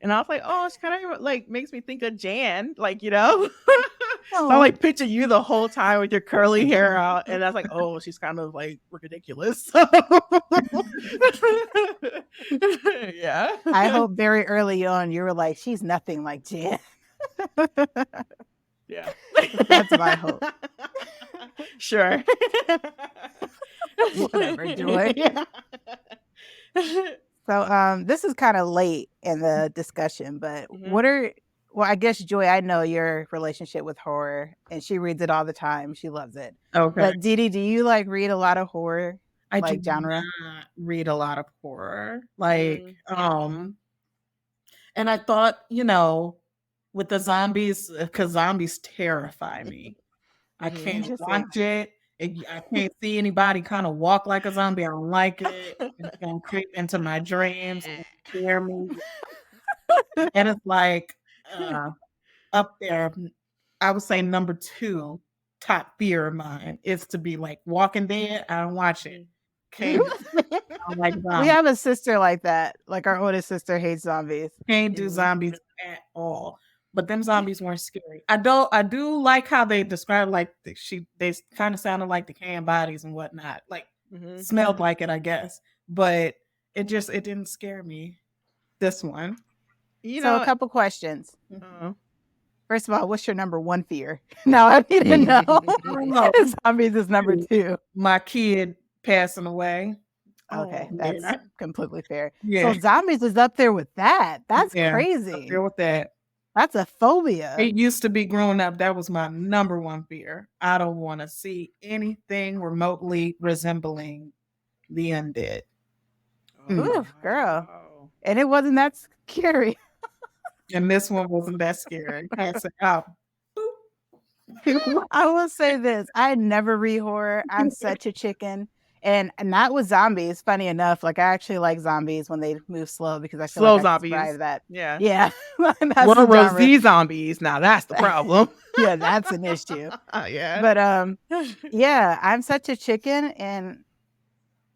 And I was like, oh, she kind of, like, makes me think of Jan. Like, you know? So I, like, picture you the whole time with your curly hair out. And I was like, oh, she's kind of, like, ridiculous. Yeah. I hope very early on you were like, she's nothing like Jan. Yeah. That's my hope. Sure. Whatever, Joy. Yeah. So this is kind of late in the discussion, but well, I guess, Joy, I know your relationship with horror, and she reads it all the time. She loves it. Okay. But Didi, do you like read a lot of horror? I like do genre? not read a lot of horror. Like, and I thought, you know, with the zombies, because zombies terrify me. I can't watch it. I can't see anybody kind of walk like a zombie. I don't like it. It's gonna creep into my dreams and scare me. And it's like up there. I would say number 2 top fear of mine is to be like Walking Dead. I don't watch it. Okay. I don't like zombies. We have a sister like that. Like, our oldest sister hates zombies. Can't do zombies at all. But them zombies weren't scary. I do like how they describe, like, they kind of sounded like the canned bodies and whatnot. Like, smelled like it, I guess. But it didn't scare me. This one. So a couple questions. First of all, what's your number 1 fear? Now I need to know. Zombies is number 2. My kid passing away. Okay, that's completely fair. Yeah. So zombies is up there with that. That's crazy. Up there with that. That's a phobia. It used to be growing up. That was my number 1 fear. I don't want to see anything remotely resembling the undead. Ooh, girl. And it wasn't that scary. And this one wasn't that scary. I said, oh. I will say this. I never read horror. I'm such a chicken. And not with zombies, funny enough. Like, I actually like zombies when they move slow because I feel like I survive that. Yeah. Yeah. What are these zombies? Now that's the problem. Yeah, that's an issue. Yeah. But yeah, I'm such a chicken, and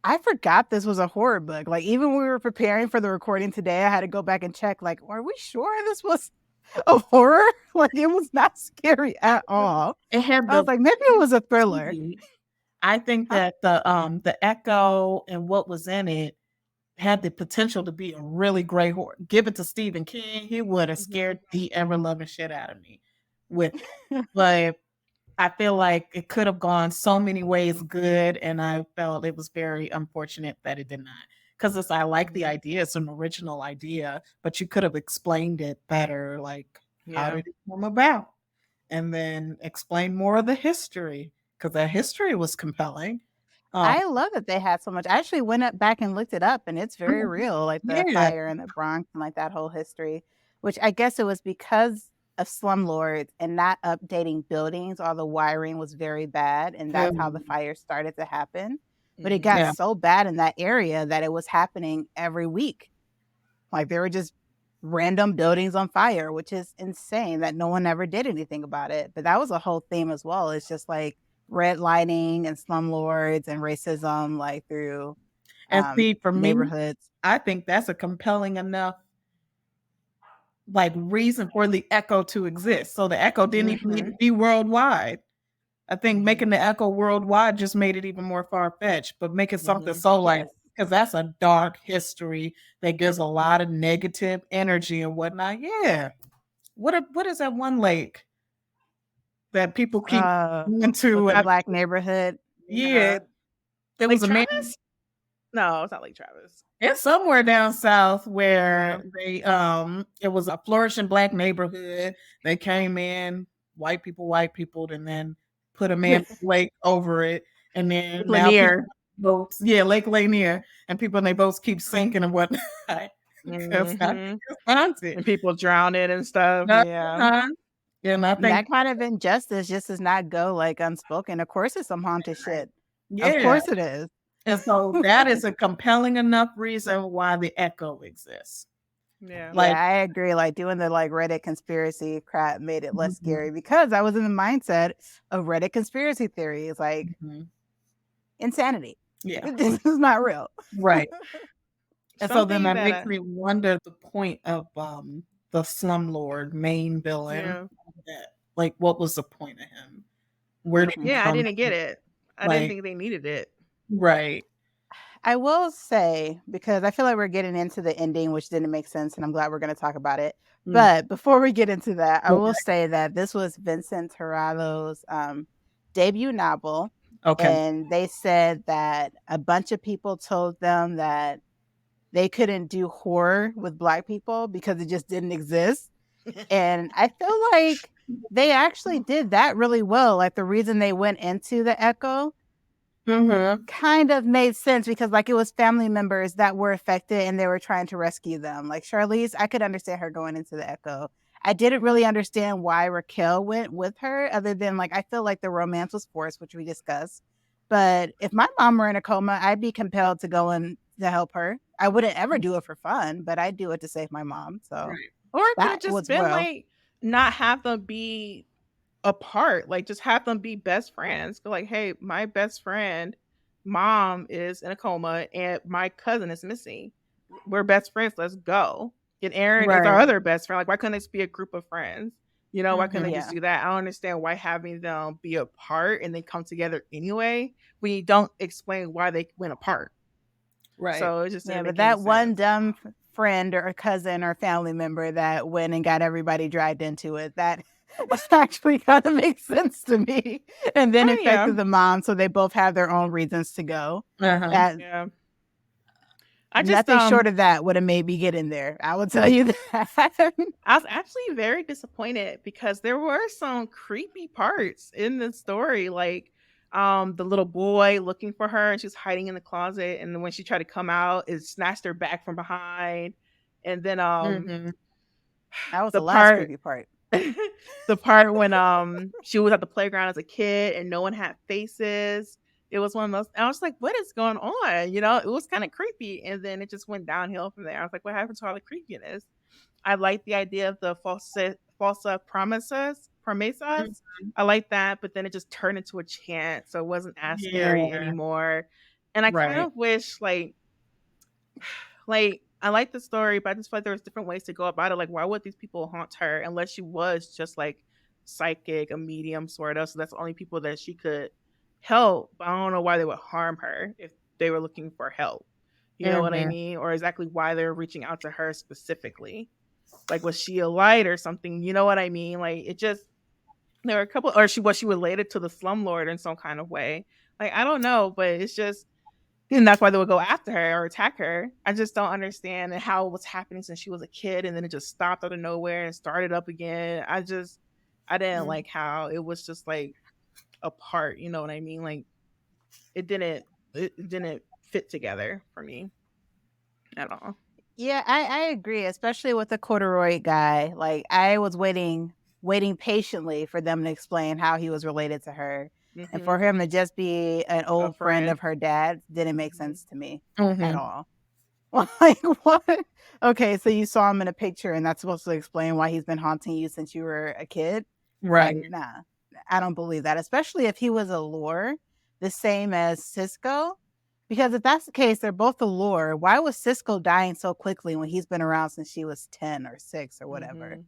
I forgot this was a horror book. Like, even when we were preparing for the recording today, I had to go back and check, like, are we sure this was a horror? Like, it was not scary at all. I was like, maybe it was a thriller. I think that the echo and what was in it had the potential to be a really great horror. Give it to Stephen King, he would have scared the ever-loving shit out of me with it. But I feel like it could have gone so many ways good, and I felt it was very unfortunate that it did not. Because I like the idea, it's an original idea, but you could have explained it better, like how did it come about? And then explain more of the history, because that history was compelling. I love that they had so much. I actually went back and looked it up, and it's very real, like the fire in the Bronx and like that whole history, which I guess it was because of slumlords and not updating buildings. All the wiring was very bad, and that's how the fire started to happen. But it got so bad in that area that it was happening every week. Like, there were just random buildings on fire, which is insane that no one ever did anything about it. But that was a whole theme as well. It's just like redlining and slumlords and racism, like through for neighborhoods. Me, I think that's a compelling enough like reason for the echo to exist. So the echo didn't even need to be worldwide. I think making the echo worldwide just made it even more far-fetched, but making something so like, because that's a dark history that gives a lot of negative energy and whatnot. Yeah. What is that one lake that people keep going to? A black neighborhood. Yeah. There was a man. No, it's not Lake Travis. It's somewhere down south where they it was a flourishing black neighborhood. They came in white people, and then put a man lake over it, and then Lake now people Lanier. boats, Lake Lanier, and people and they boats keep sinking and whatnot. Because I think Mhm. it's haunted. And people drowning and stuff. Yeah. Uh-huh. And I think That kind of injustice just does not go like unspoken. Of course, it's some haunted shit. Of yeah. course, it is. And so that is a compelling enough reason why the echo exists. Yeah. Yeah, I agree. Like doing the like Reddit conspiracy crap made it less Mhm. scary because I was in the mindset of Reddit conspiracy theories, like Mhm. insanity. Yeah. This is not real. Right. And so then Something that makes that me wonder the point of the slumlord main villain. yeah. That, like, what was the point of him? Where did he Yeah, I come didn't get from? it. I didn't Like, think they needed it. right. I will say, because I feel like we're getting into the ending, which didn't make sense, and I'm glad we're going to talk about it. Mm. But before we get into that, I Okay. will say that this was Vincent Tirado's debut novel. Okay. And they said that a bunch of people told them that they couldn't do horror with Black people because it just didn't exist. And I feel like they actually did that really well. Like the reason they went into the Echo kind of made sense because like it was family members that were affected and they were trying to rescue them. Like Charlize, I could understand her going into the Echo. I didn't really understand why Raquel went with her, other than like I feel like the romance was forced, which we discussed. But if my mom were in a coma, I'd be compelled to go in to help her. I wouldn't ever do it for fun, but I'd do it to save my mom. So Right. Or it could have that just was been well. like not have them be apart. Like just have them be best friends. Go like, hey, my best friend, mom is in a coma and my cousin is missing. We're best friends. Let's go. And Aaron is our Right. other best friend. Like, why couldn't this be a group of friends? You know, why couldn't they just Yeah. do that? I don't understand why having them be apart and then come together anyway when you don't explain why they went apart. Right. So it just Yeah, didn't but make any that one sense. dumb friend or cousin or family member that went and got everybody dragged into it, that actually kind of makes sense to me. And then Oh, yeah. affected the mom, so they both have their own reasons to go. That Yeah. I just nothing short of that would have made me get in there. I will tell you that. I was actually very disappointed because there were some creepy parts in the story, like the little boy looking for her and she's hiding in the closet, and then when she tried to come out, it snatched her back from behind, and then That was the the last part creepy part. the part when she was at the playground as a kid and no one had faces. It was one of those. I was like, "What is going on?" You know, it was kind of creepy, and then it just went downhill from there. I was like, "What happened to all the creepiness?" I like the idea of the falsa promesas. I like that, but then it just turned into a chant, so it wasn't as scary Yeah. anymore. And I kind Right. of wish, like I like the story, but I just feel like there was different ways to go about it. Like, why would these people haunt her unless she was just like psychic, a medium sort of? So that's the only people that she could help. But I don't know why they would harm her if they were looking for help. You know what I mean? Or exactly why they're reaching out to her specifically. Like, was she a light or something? You know what I mean? Like, it just there were a couple, or was she related to the slumlord in some kind of way? Like, I don't know, but it's just, and that's why they would go after her or attack her. I just don't understand how it was happening since she was a kid, and then it just stopped out of nowhere and started up again. I didn't like how it was just like apart. You know what I mean? Like, it didn't fit together for me at all. Yeah, I agree, especially with the corduroy guy. Like I was waiting patiently for them to explain how he was related to her. And for him to just be an old friend of her dad's didn't make sense to me at all. Like what? Okay, so you saw him in a picture and that's supposed to explain why he's been haunting you since you were a kid? Right. Like, nah, I don't believe that, especially if he was a lore the same as Cisco. Because if that's the case, they're both a lore. Why was Cisco dying so quickly when he's been around since she was 10 or 6 or whatever?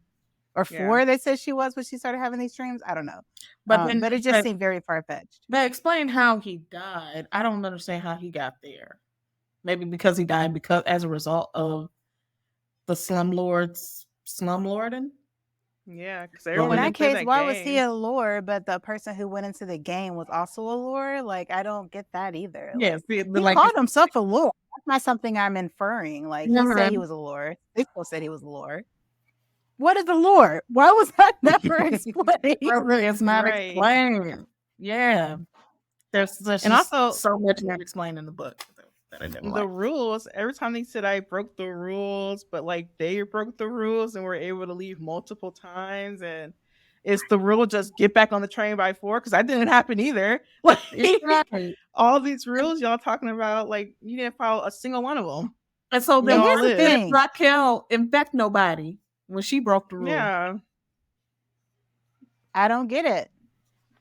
Or 4, they said she was when she started having these dreams? I don't know. But it just seemed very far-fetched. But explain how he died. I don't understand how he got there. Maybe because he died because as a result of the slumlord's slumlording? Yeah, because Well, everyone in that didn't play case, that why was he game. a lore, but the person who went into the game was also a lore? Like, I don't get that either. Yes. Like, he Like called himself a lore. That's not something I'm inferring. Like, he said he was a lore. Cisco said he was a lore. What is the lore? Why was that never explained? It's not Right. explained. Yeah. There's And just also, so much not explained in the book that I didn't the like. rules, every time they said I broke the rules, but like they broke the rules and were able to leave multiple times, and it's the rule just get back on the train by 4, because that didn't happen either. Like Exactly. all these rules y'all talking about, like you didn't follow a single one of them. And so We then And all here's the live. did thing. Raquel infect nobody when she broke the rule? Yeah. I don't get it.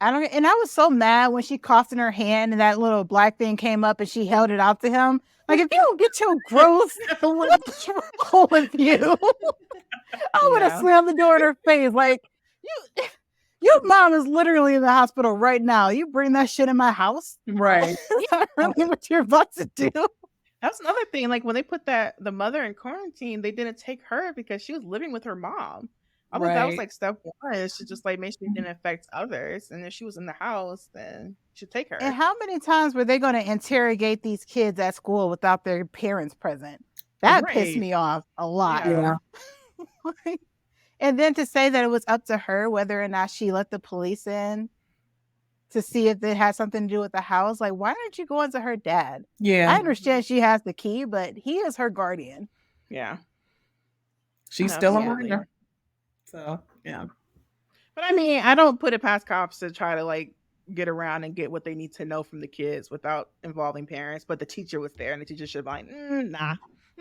And I was so mad when she coughed in her hand and that little black thing came up and she held it out to him. Like, if you don't get your gross, what's wrong with you? I would have Yeah. slammed the door in her face. Like, your mom is literally in the hospital right now. You bring that shit in my house? Right. Is that really what you're about to do? That's another thing. Like when they put the mother in quarantine, they didn't take her because she was living with her mom. I thought that was Right. like step one. Is to just like make sure it didn't affect others. And if she was in the house, then you should take her. And how many times were they going to interrogate these kids at school without their parents present? That pissed Right. me off a lot. Yeah. And then to say that it was up to her whether or not she let the police in to see if it had something to do with the house. Like, why aren't you going to her dad? Yeah. I understand she has the key, but he is her guardian. Yeah. She's still a Absolutely. minor. So, yeah. But I mean, I don't put it past cops to try to like get around and get what they need to know from the kids without involving parents. But the teacher was there, and the teacher should be like, nah.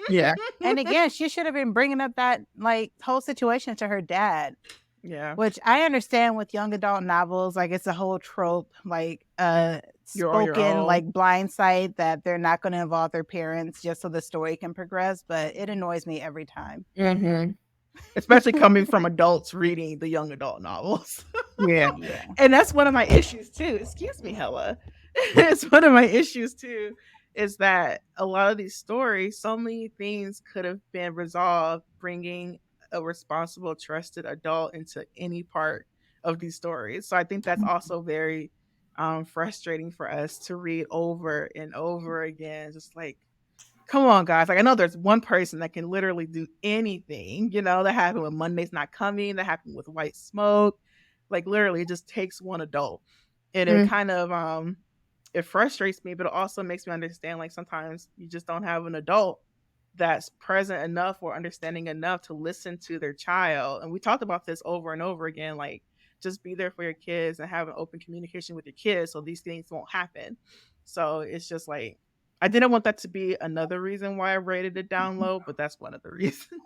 Yeah. And again, she should have been bringing up that like whole situation to her dad. Yeah. Which I understand with young adult novels, like it's a whole trope, like You're on your spoken own. like blindside that they're not going to involve their parents just so the story can progress. But it annoys me every time. Mm-hmm. Especially coming from adults reading the young adult novels. Yeah. And that's one of my issues too. Excuse me, Hella. It's one of my issues too, is that a lot of these stories, so many things could have been resolved bringing a responsible, trusted adult into any part of these stories. So I think that's also very frustrating for us to read over and over again. Just like, come on, guys. Like, I know there's one person that can literally do anything, that happened with Monday's Not Coming, that happened with White Smoke. Like, literally, it just takes one adult. And it kind of, it frustrates me, but it also makes me understand, like, sometimes you just don't have an adult that's present enough or understanding enough to listen to their child. And we talked about this over and over again, like, just be there for your kids and have an open communication with your kids so these things won't happen. So it's just like, I didn't want that to be another reason why I rated it down low, but that's one of the reasons.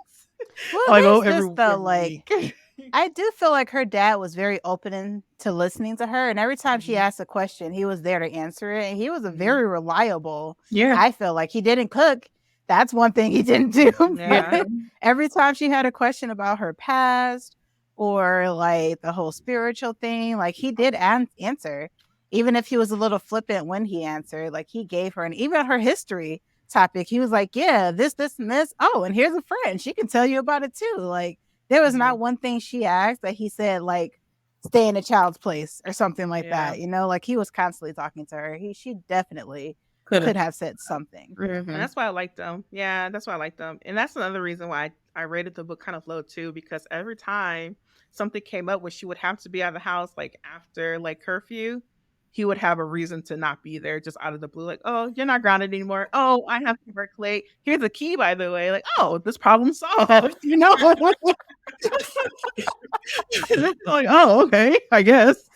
Well, Like, it's every just though, like, week. I do feel like her dad was very open to listening to her, and every time she asked a question, he was there to answer it, and he was a very reliable. Yeah. I feel like he didn't cook. That's one thing he didn't do. Yeah. Every time she had a question about her past or like the whole spiritual thing, like he did answer, even if he was a little flippant when he answered. Like he gave her, and even her history topic, he was like, yeah, this, and this. Oh, and here's a friend. She can tell you about it too. Like there was not one thing she asked that he said, like, stay in a child's place or something like that. Like he was constantly talking to her. She definitely could have said something. And that's why I liked them. Yeah, that's why I liked them. And that's another reason why I rated the book kind of low too, because every time something came up where she would have to be out of the house like after like curfew, he would have a reason to not be there just out of the blue. Like, oh, you're not grounded anymore. Oh, I have to work late. Here's a key, by the way. Like, oh, this problem solved. Like, oh, okay, I guess.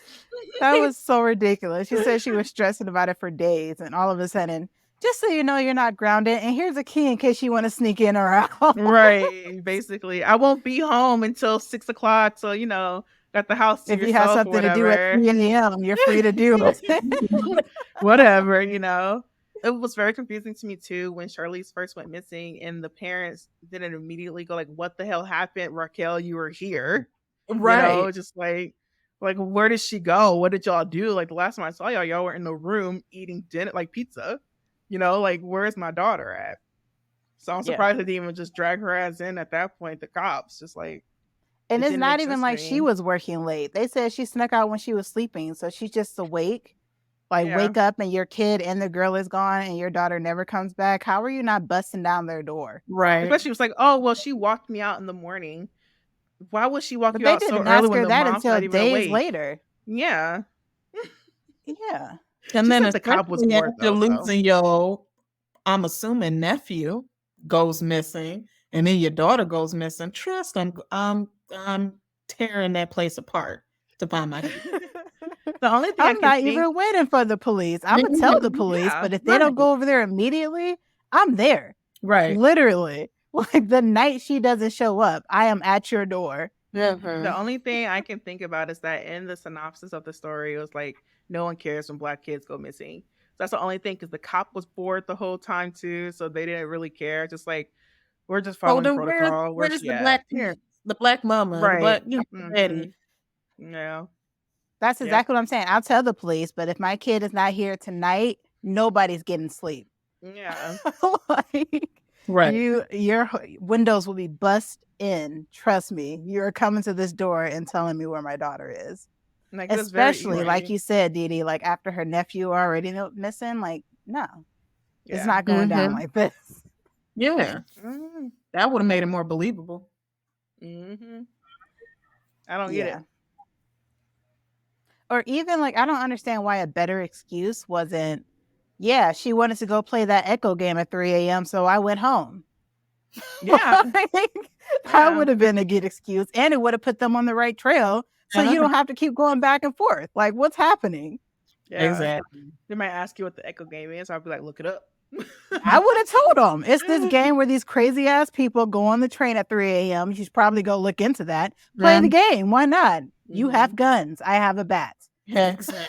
That was so ridiculous. She said she was stressing about it for days, and all of a sudden, just so you know, you're not grounded, and here's a key in case you want to sneak in or out. Right. Basically, I won't be home until 6 o'clock. So, got the house to if you have something to do at 3 a.m., you're free to do it. Whatever, It was very confusing to me too when Charlize first went missing and the parents didn't immediately go like, what the hell happened? Raquel, you were here. Right. Just like where did she go? What did y'all do? Like the last time I saw y'all were in the room eating dinner, like pizza. Like where's my daughter at? So I'm surprised they didn't even just drag her ass in at that point. The cops just like, and it's not even like she was working late. They said she snuck out when she was sleeping, so she's just awake. Like wake up and your kid and the girl is gone and your daughter never comes back. How are you not busting down their door? Right. Especially it was like, oh well, she walked me out in the morning. Why would she walk But you they out so didn't early ask when her the that mom's until not even days awake? later. Yeah. Yeah. And She then said the cop was especially bored after though, so. losing your, I'm assuming, nephew goes missing, and then your daughter goes missing. Trust, I'm tearing that place apart to find my kids. The only thing I I'm can not think, even waiting for the police. I'm gonna tell the police, yeah, but if they don't right. go over there immediately, I'm there. Right. Literally. Like the night she doesn't show up, I am at your door. the only thing I can think about is that in the synopsis of the story, it was like, no one cares when Black kids go missing. So that's the only thing, because the cop was bored the whole time too, so they didn't really care. Just like, we're just Oh, following then protocol. Where's where's she the at? Black parents, the Black mama, the Right. Black daddy? Yeah. That's Yep. exactly what I'm saying. I'll tell the police, but if my kid is not here tonight, nobody's getting sleep. Yeah. Like, Right. your windows will be bust in. Trust me. You're coming to this door and telling me where my daughter is. Like, that's very Especially, like easy. you said, Didi, like after her nephew already missing, like, no, it's Yeah. not going down like this. Yeah, Mhm. that would have made it more believable. Mhm. I don't get it. Or even like, I don't understand why a better excuse wasn't, yeah, she wanted to go play that Echo game at 3 a.m., so I went home. Yeah. Like, that Yeah. would have been a good excuse, and it would have put them on the right trail, so you don't have to keep going back and forth. Like, what's happening? Yeah. Exactly. They might ask you what the Echo game is. I'll be like, look it up. I would have told them it's this game where these crazy ass people go on the train at 3 a.m. You should probably go look into that. Play the game. Why not? You have guns. I have a bat. Yeah, exactly.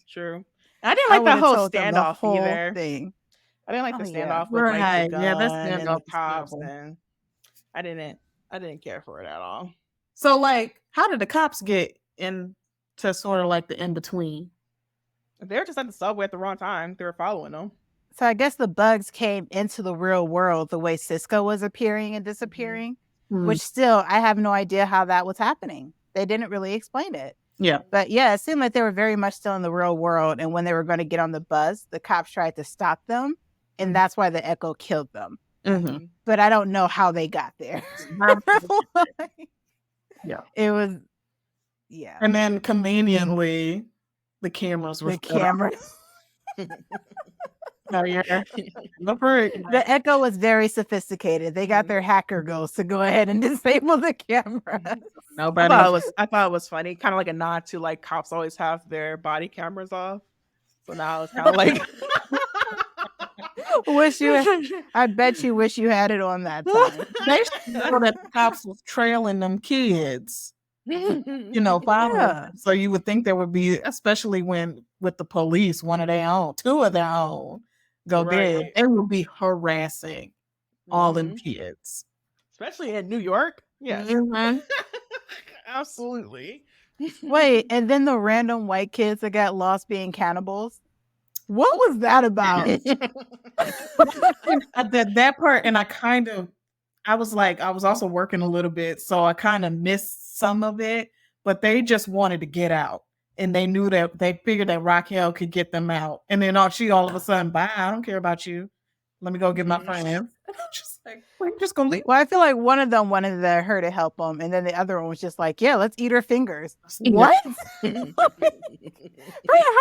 True. I didn't like that would've whole told them the standoff whole either. thing. I didn't like Oh, the yeah. standoff with like Right. the Yeah, that gun and standoff the was cops, terrible. and I didn't care for it at all. So, like, how did the cops get into sort of like the in between? They were just at the subway at the wrong time. They were following them. So I guess the bugs came into the real world the way Cisco was appearing and disappearing, which still, I have no idea how that was happening. They didn't really explain it. Yeah. But yeah, it seemed like they were very much still in the real world. And when they were going to get on the bus, the cops tried to stop them. And that's why the Echo killed them. Mm-hmm. But I don't know how they got there. Yeah. It was, yeah. And then conveniently, the cameras were The camera. Oh, yeah. The Echo was very sophisticated. They got their hacker ghosts to go ahead and disable the camera. Nobody. I thought it was funny, kind of like a nod to like cops always have their body cameras off. So now it's kind of like, I bet you wish you had it on that time. They should know that the cops was trailing them kids. You know, following them. So you would think there would be, especially when with the police, one of their own, two of their own go dead. Right. It would be harassing all them kids. especially in New York. Yes, Mhm. absolutely. Wait, and then the random white kids that got lost being cannibals. What was that about? That part, and I was also working a little bit, so I kind of missed some of it, but they just wanted to get out. And they knew that they figured that Raquel could get them out. And then she all of a sudden, bye, I don't care about you. Let me go get my friends. And I'm just like, we're just going to leave. Well, I feel like one of them wanted her to help them, and then the other one was just like, yeah, let's eat her fingers. What? Bria,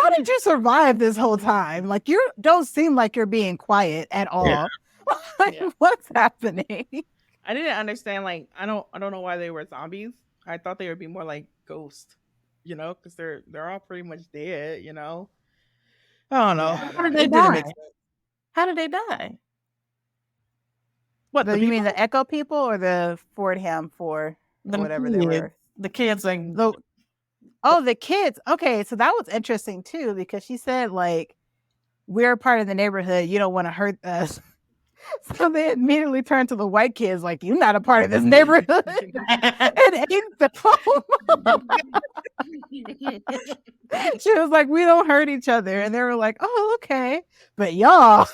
how did you survive this whole time? Like, you don't seem like you're being quiet at all. Yeah. Like, what's happening? I didn't understand. Like, I don't know why they were zombies. I thought they would be more like ghosts, you know, because they're all pretty much dead, you know. I don't know. How did they It didn't die? make sense. How did they die? What, You mean the Echo people or the Fordham or whatever they were? The kids, like, the kids. Okay, so that was interesting too, because she said, like, we're part of the neighborhood. You don't want to hurt us. So they immediately turned to the white kids, like, you're not a part of this neighborhood. And ate them. She was like, we don't hurt each other. And they were like, oh, okay. But y'all,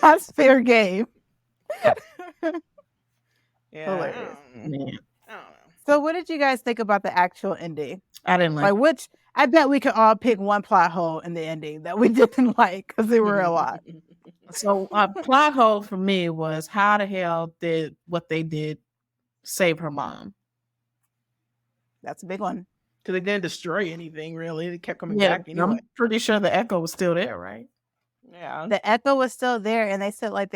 that's fair game. Yeah, Hilarious. I don't know. So what did you guys think about the actual ending? I didn't like which I bet we could all pick one plot hole in the ending that we didn't like, because there were a lot. So a plot hole for me was how the hell did what they did save her mom? That's a big one. Because they didn't destroy anything, really. They kept coming Yeah, back anyway. I'm pretty sure the echo was still there, right? Yeah. The echo was still there, and they said like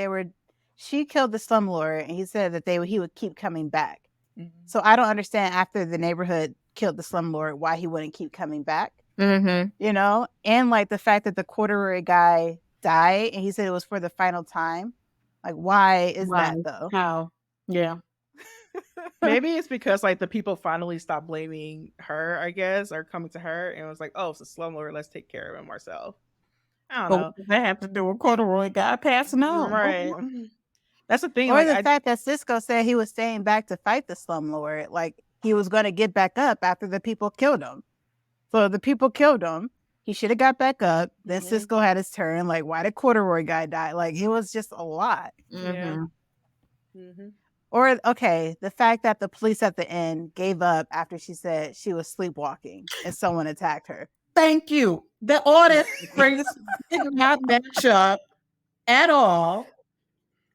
she killed the slumlord, and he said that he would keep coming back. Mhm. So I don't understand after the neighborhood killed the slumlord why he wouldn't keep coming back. Mm-hmm. You know, and like the fact that the corduroy guy died, and he said it was for the final time. Like, why is that though? How? Yeah. Maybe it's because like the people finally stopped blaming her, I guess, or coming to her and was like, oh, it's a slumlord, let's take care of him ourselves. I don't But know. what does that have to do with corduroy guy passing on? Right. That's the thing. Or Like, the fact that Cisco said he was staying back to fight the slumlord, like he was going to get back up after the people killed him. So the people killed him. He should have got back up. Then Mhm. Cisco had his turn. Like, why did corduroy guy die? Like, it was just a lot. Yeah. Mm-hmm. Or, okay, the fact that the police at the end gave up after she said she was sleepwalking and someone attacked her. Thank you. The audit did not match up at all.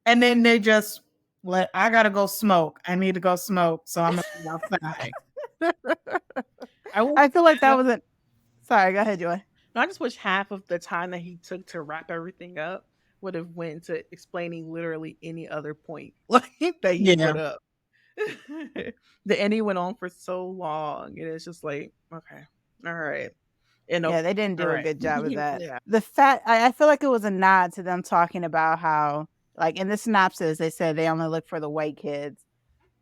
And then they just I gotta go smoke. I need to go smoke. So I'm gonna be outside. I feel like that wasn't. Sorry, go ahead, Joy. I just wish half of the time that he took to wrap everything up would have went to explaining literally any other point like that he put up. The ending went on for so long, and it's just like, okay, all right. And yeah, they didn't do a good job of that. Yeah. The fact I feel like it was a nod to them talking about how, like in the synopsis, they said they only look for the white kids,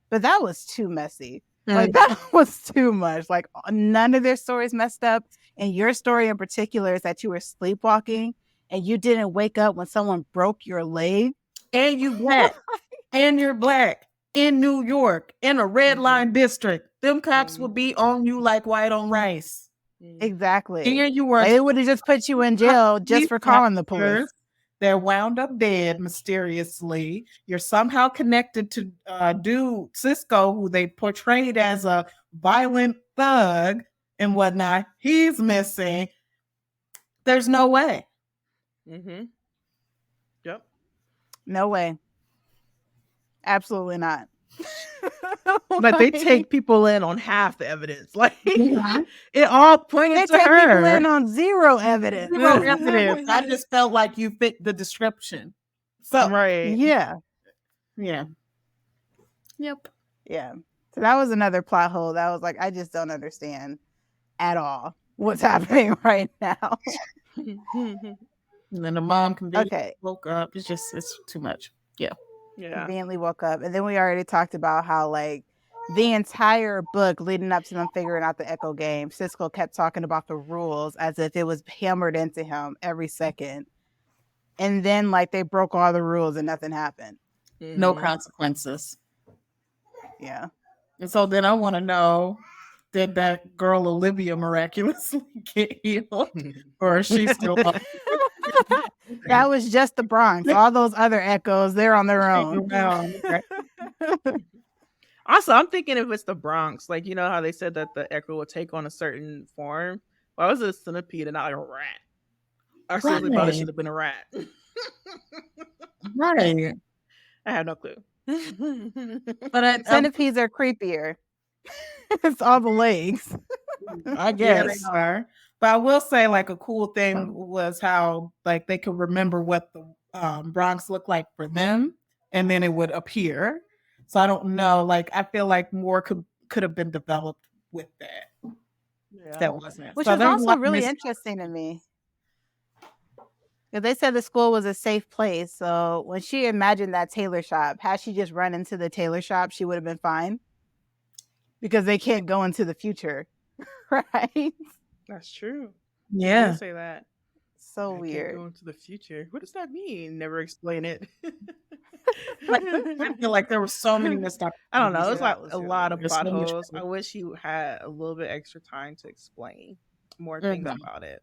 but that was too messy. Like that was too much. Like none of their stories messed up, and your story in particular is that you were sleepwalking and you didn't wake up when someone broke your leg, and you black, and you're black in New York in a red line district. Them cops would be on you like white on rice. Exactly. And you were like, they would have just put you in jail just for calling the police. They're wound up dead mysteriously. You're somehow connected to dude Cisco, who they portrayed as a violent thug and whatnot. He's missing. There's no way. Mm-hmm. Yep. No way. Absolutely not. Like they take people in on half the evidence. Like it all pointed to her. They take people in on zero evidence. Zero evidence. I just felt like you fit the description. So right. Yeah. Yeah. Yep. Yeah. So that was another plot hole. That was like, I just don't understand at all what's happening right now. And then the mom conveniently woke up. It's too much. Yeah. Yeah. Conveniently woke up. And then we already talked about how like the entire book leading up to them figuring out the Echo game, Cisco kept talking about the rules as if it was hammered into him every second. And then like they broke all the rules and nothing happened. No consequences. Yeah. And so then I want to know, did that girl Olivia miraculously get healed? Or is she still That was just the Bronx. All those other echoes, they're on their own. Also, I'm thinking if it's the Bronx, like, you know how they said that the echo would take on a certain form? Why was it a centipede and not like a rat? I seriously thought it should have been a rat. Right. I have no clue. But centipedes are creepier. It's all the legs. I guess. Yeah, they are. But I will say, like, a cool thing was how, like, they could remember what the Bronx looked like for them, and then it would appear. So I don't know. Like, I feel like more could have been developed with that. Yeah. That wasn't. Which is also really interesting to me. They said the school was a safe place. So when she imagined that tailor shop, had she just run into the tailor shop, she would have been fine. Because they can't go into the future. Right? That's true. Yeah. You say that. So weird. Can't go into the future. What does that mean? Never explain it. I feel like there were so many missed opportunities. I don't know. It's like a lot of plot holes. I wish you had a little bit extra time to explain more things about it.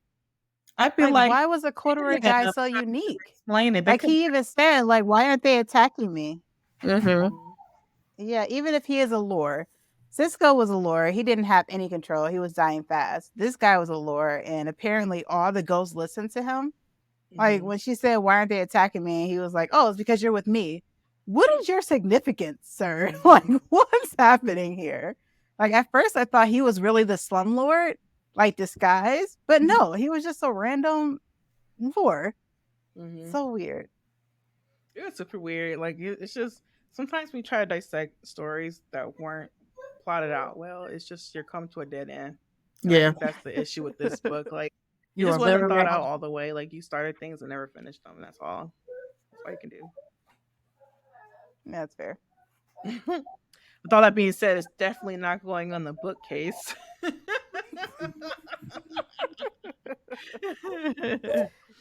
I feel like why was the corduroy guy so unique? Explain it. Like he even said, like, why aren't they attacking me? Mm-hmm. Yeah, even if he is a lure. Cisco was a lure. He didn't have any control. He was dying fast. This guy was a lure, and apparently all the ghosts listened to him. Like when she said, "Why aren't they attacking me?" And he was like, "Oh, it's because you're with me." What is your significance, sir? Like, what's happening here? Like at first, I thought he was really the slumlord, like disguised, but no, he was just a random whore. So weird. It was super weird. Like it's just sometimes we try to dissect stories that weren't plotted out well. It's just you're coming to a dead end. And I Yeah. think that's the issue with this book. Like it You just are wasn't very thought right. out all the way. Like you started things and never finished them. That's all. That's all you can do. That's fair. With all that being said, it's definitely not going on the bookcase.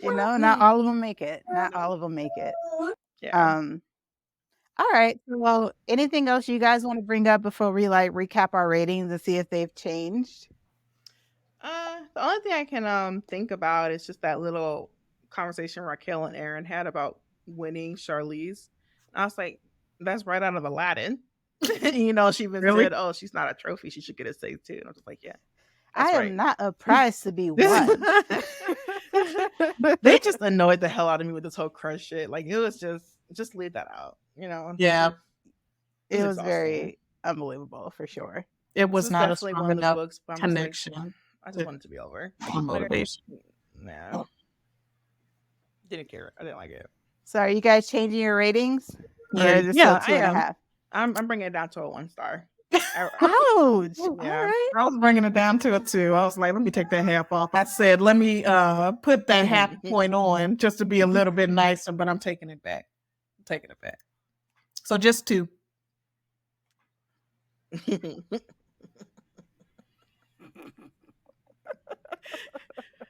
You know, not all of them make it. Not all of them make it. Yeah. All right. Well, anything else you guys want to bring up before we like recap our ratings and see if they've changed? The only thing I can think about is just that little conversation Raquel and Aaron had about winning Charlize. I was like, that's right out of Aladdin. You know, she even Really? said, "Oh, she's not a trophy; she should get a say too." And I was just like, "Yeah, I that's am right." not a prize to be won. They just annoyed the hell out of me with this whole crush shit. Like it was just leave that out. You know? Yeah. It was exhausting. very unbelievable for sure. It was This is not a definitely strong one of the enough books, but I'm just like, connection I just want it to be over. or motivation. Nah, didn't care. I didn't like it. So are you guys changing your ratings? Or Yeah. is it Yeah, still I am. 2.5? I'm bringing it down to a 1 star. Ouch. All Yeah. right. I was bringing it down to a 2. I was like, let me take that half off. I said, let me put that half point on just to be a little bit nicer, but I'm taking it back. I'm taking it back. So just 2.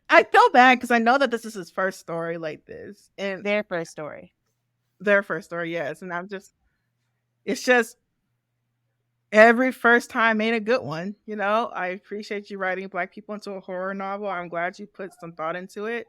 I feel bad because I know that this is his first story like this, and Their first story. their first story, yes. And it's just every first time ain't a good one. You know, I appreciate you writing Black people into a horror novel. I'm glad you put some thought into it,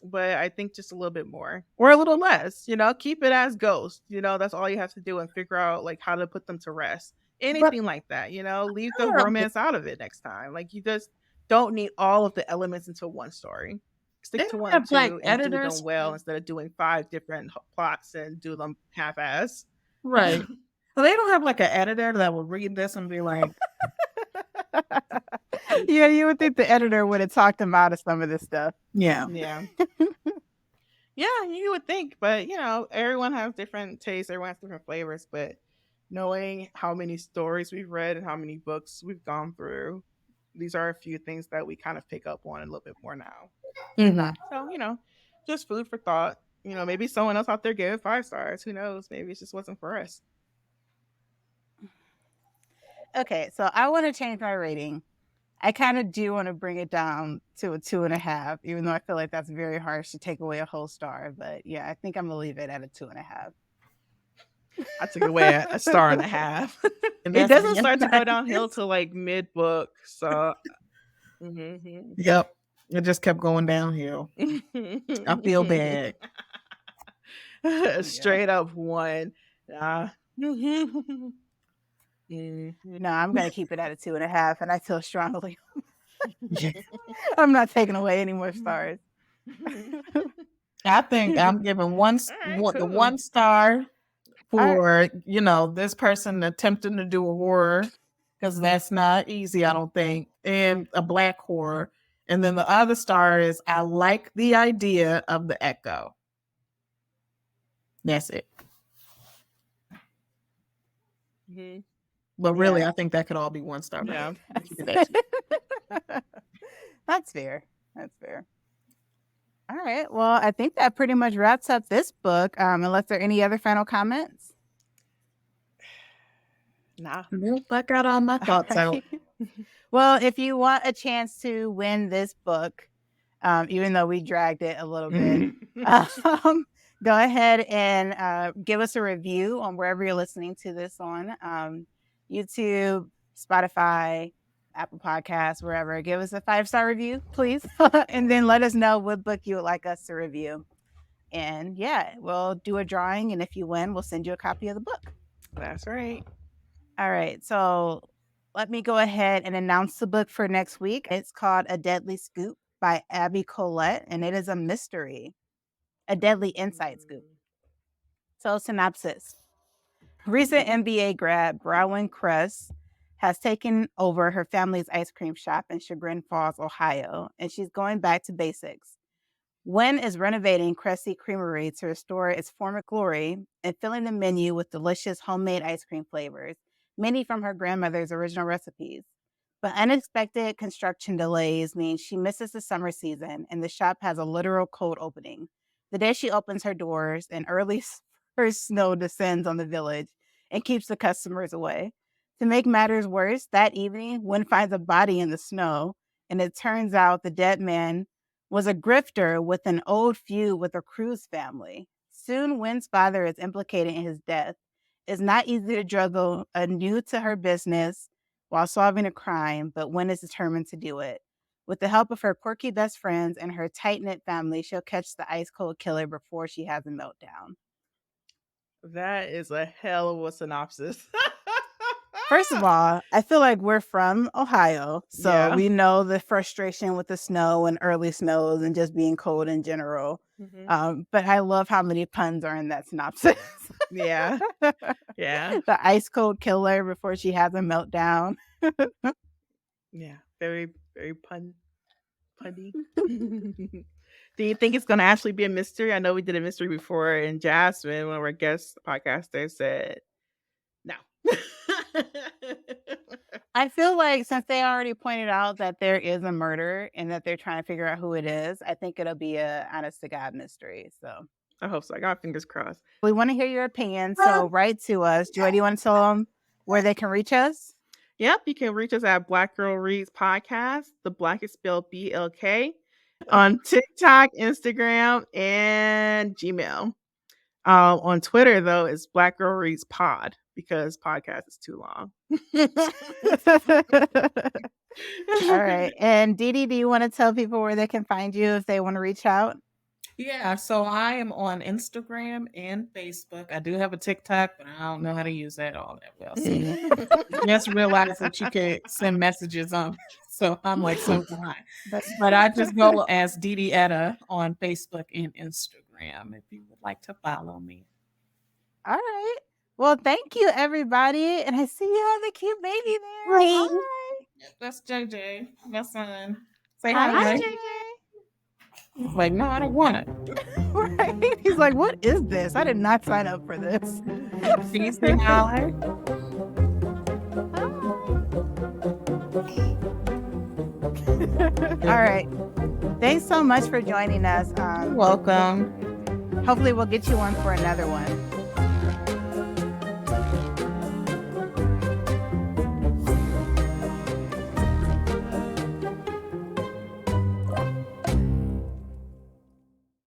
but I think just a little bit more or a little less. You know, keep it as Ghost. You know, that's all you have to do and figure out like how to put them to rest. Anything like that. You know, leave the romance out of it next time. Like you just don't need all of the elements into one story. Stick to one or two and do them well instead of doing 5 different plots and do them half-ass. Right. Well, they don't have like an editor that will read this and be like, Yeah, you would think the editor would have talked him out of some of this stuff. yeah. Yeah. Yeah, you would think, but you know, everyone has different tastes, everyone has different flavors, but knowing how many stories we've read and how many books we've gone through, these are a few things that we kind of pick up on a little bit more now. Mhm. So, you know, just food for thought. You know, maybe someone else out there gave it 5 stars. Who knows? Maybe it just wasn't for us. Okay, so I want to change my rating. I kind of do want to bring it down to a 2.5, even though I feel like that's very harsh to take away a whole star. But yeah, I think I'm gonna leave it at a 2.5. I took away a 1.5 stars. It doesn't start to go downhill till like mid book. So, Yep. It just kept going downhill. I feel bad. Straight up 1. No, I'm gonna keep it at a 2.5, and I feel strongly. Yeah. I'm not taking away any more stars. I think I'm giving the 1 star for, you know, this person attempting to do a horror, because that's not easy, I don't think, and a Black horror. And then the other star is I like the idea of the echo. That's it. But really, I think that could all be 1 star. Yeah. That's fair. That's fair. All right. Well, I think that pretty much wraps up this book. Unless there are any other final comments. Nah. Nope, I got all my thoughts out. Well, if you want a chance to win this book, even though we dragged it a little bit, go ahead and give us a review on wherever you're listening to this on. YouTube, Spotify, Apple Podcasts, wherever. Give us a 5-star review, please. And then let us know what book you would like us to review. And yeah, we'll do a drawing. And if you win, we'll send you a copy of the book. That's right. All right. So let me go ahead and announce the book for next week. It's called A Deadly Scoop by Abby Collette, and it is a mystery. a deadly inside scoop. So, synopsis. Recent MBA grad Browyn Kress has taken over her family's ice cream shop in Chagrin Falls, Ohio, and she's going back to basics. Wen is renovating Cressy Creamery to restore its former glory and filling the menu with delicious homemade ice cream flavors, many from her grandmother's original recipes. But unexpected construction delays mean she misses the summer season and the shop has a literal cold opening. The day she opens her doors, an early first snow descends on the village and keeps the customers away. To make matters worse, that evening, Wen finds a body in the snow, and it turns out the dead man was a grifter with an old feud with a Cruz family. Soon, Wen's father is implicated in his death. It's not easy to juggle a new to her business while solving a crime, but Wen is determined to do it. With the help of her quirky best friends and her tight-knit family, she'll catch the ice-cold killer before she has a meltdown. That is a hell of a synopsis. First of all, I feel like we're from Ohio, so we know the frustration with the snow and early snows and just being cold in general. But I love how many puns are in that synopsis. Yeah. The ice cold killer before she has a meltdown. Yeah, very, very punny. Do you think it's going to actually be a mystery? I know we did a mystery before, and Jasmine, one of our guest podcasters, said no. I feel like since they already pointed out that there is a murder and that they're trying to figure out who it is, I think it'll be a honest to God mystery. So I hope so. I got fingers crossed. We want to hear your opinion, so write to us. Joy, do you want to tell them where they can reach us? Yep, you can reach us at Black Girl Reads Podcast. The Black is spelled BLK on TikTok, Instagram, and Gmail. On Twitter, though, it's Black Girl Reads Pod because podcast is too long. All right. And Dee, do you want to tell people where they can find you if they want to reach out? Yeah, so I am on Instagram and Facebook. I do have a TikTok, but I don't know how to use that all that well. So just realized that you can send messages on. So I'm like so behind. But I just go as Dee Etta on Facebook and Instagram if you would like to follow me. All right. Well, thank you, everybody. And I see you have the cute baby there. Hi. That's JJ. My son. Say hi, JJ. He's like, no, I don't want it. Right? He's like, what is this? I did not sign up for this. Can you say hi? All right. Thanks so much for joining us. You're welcome. Hopefully we'll get you one for another one.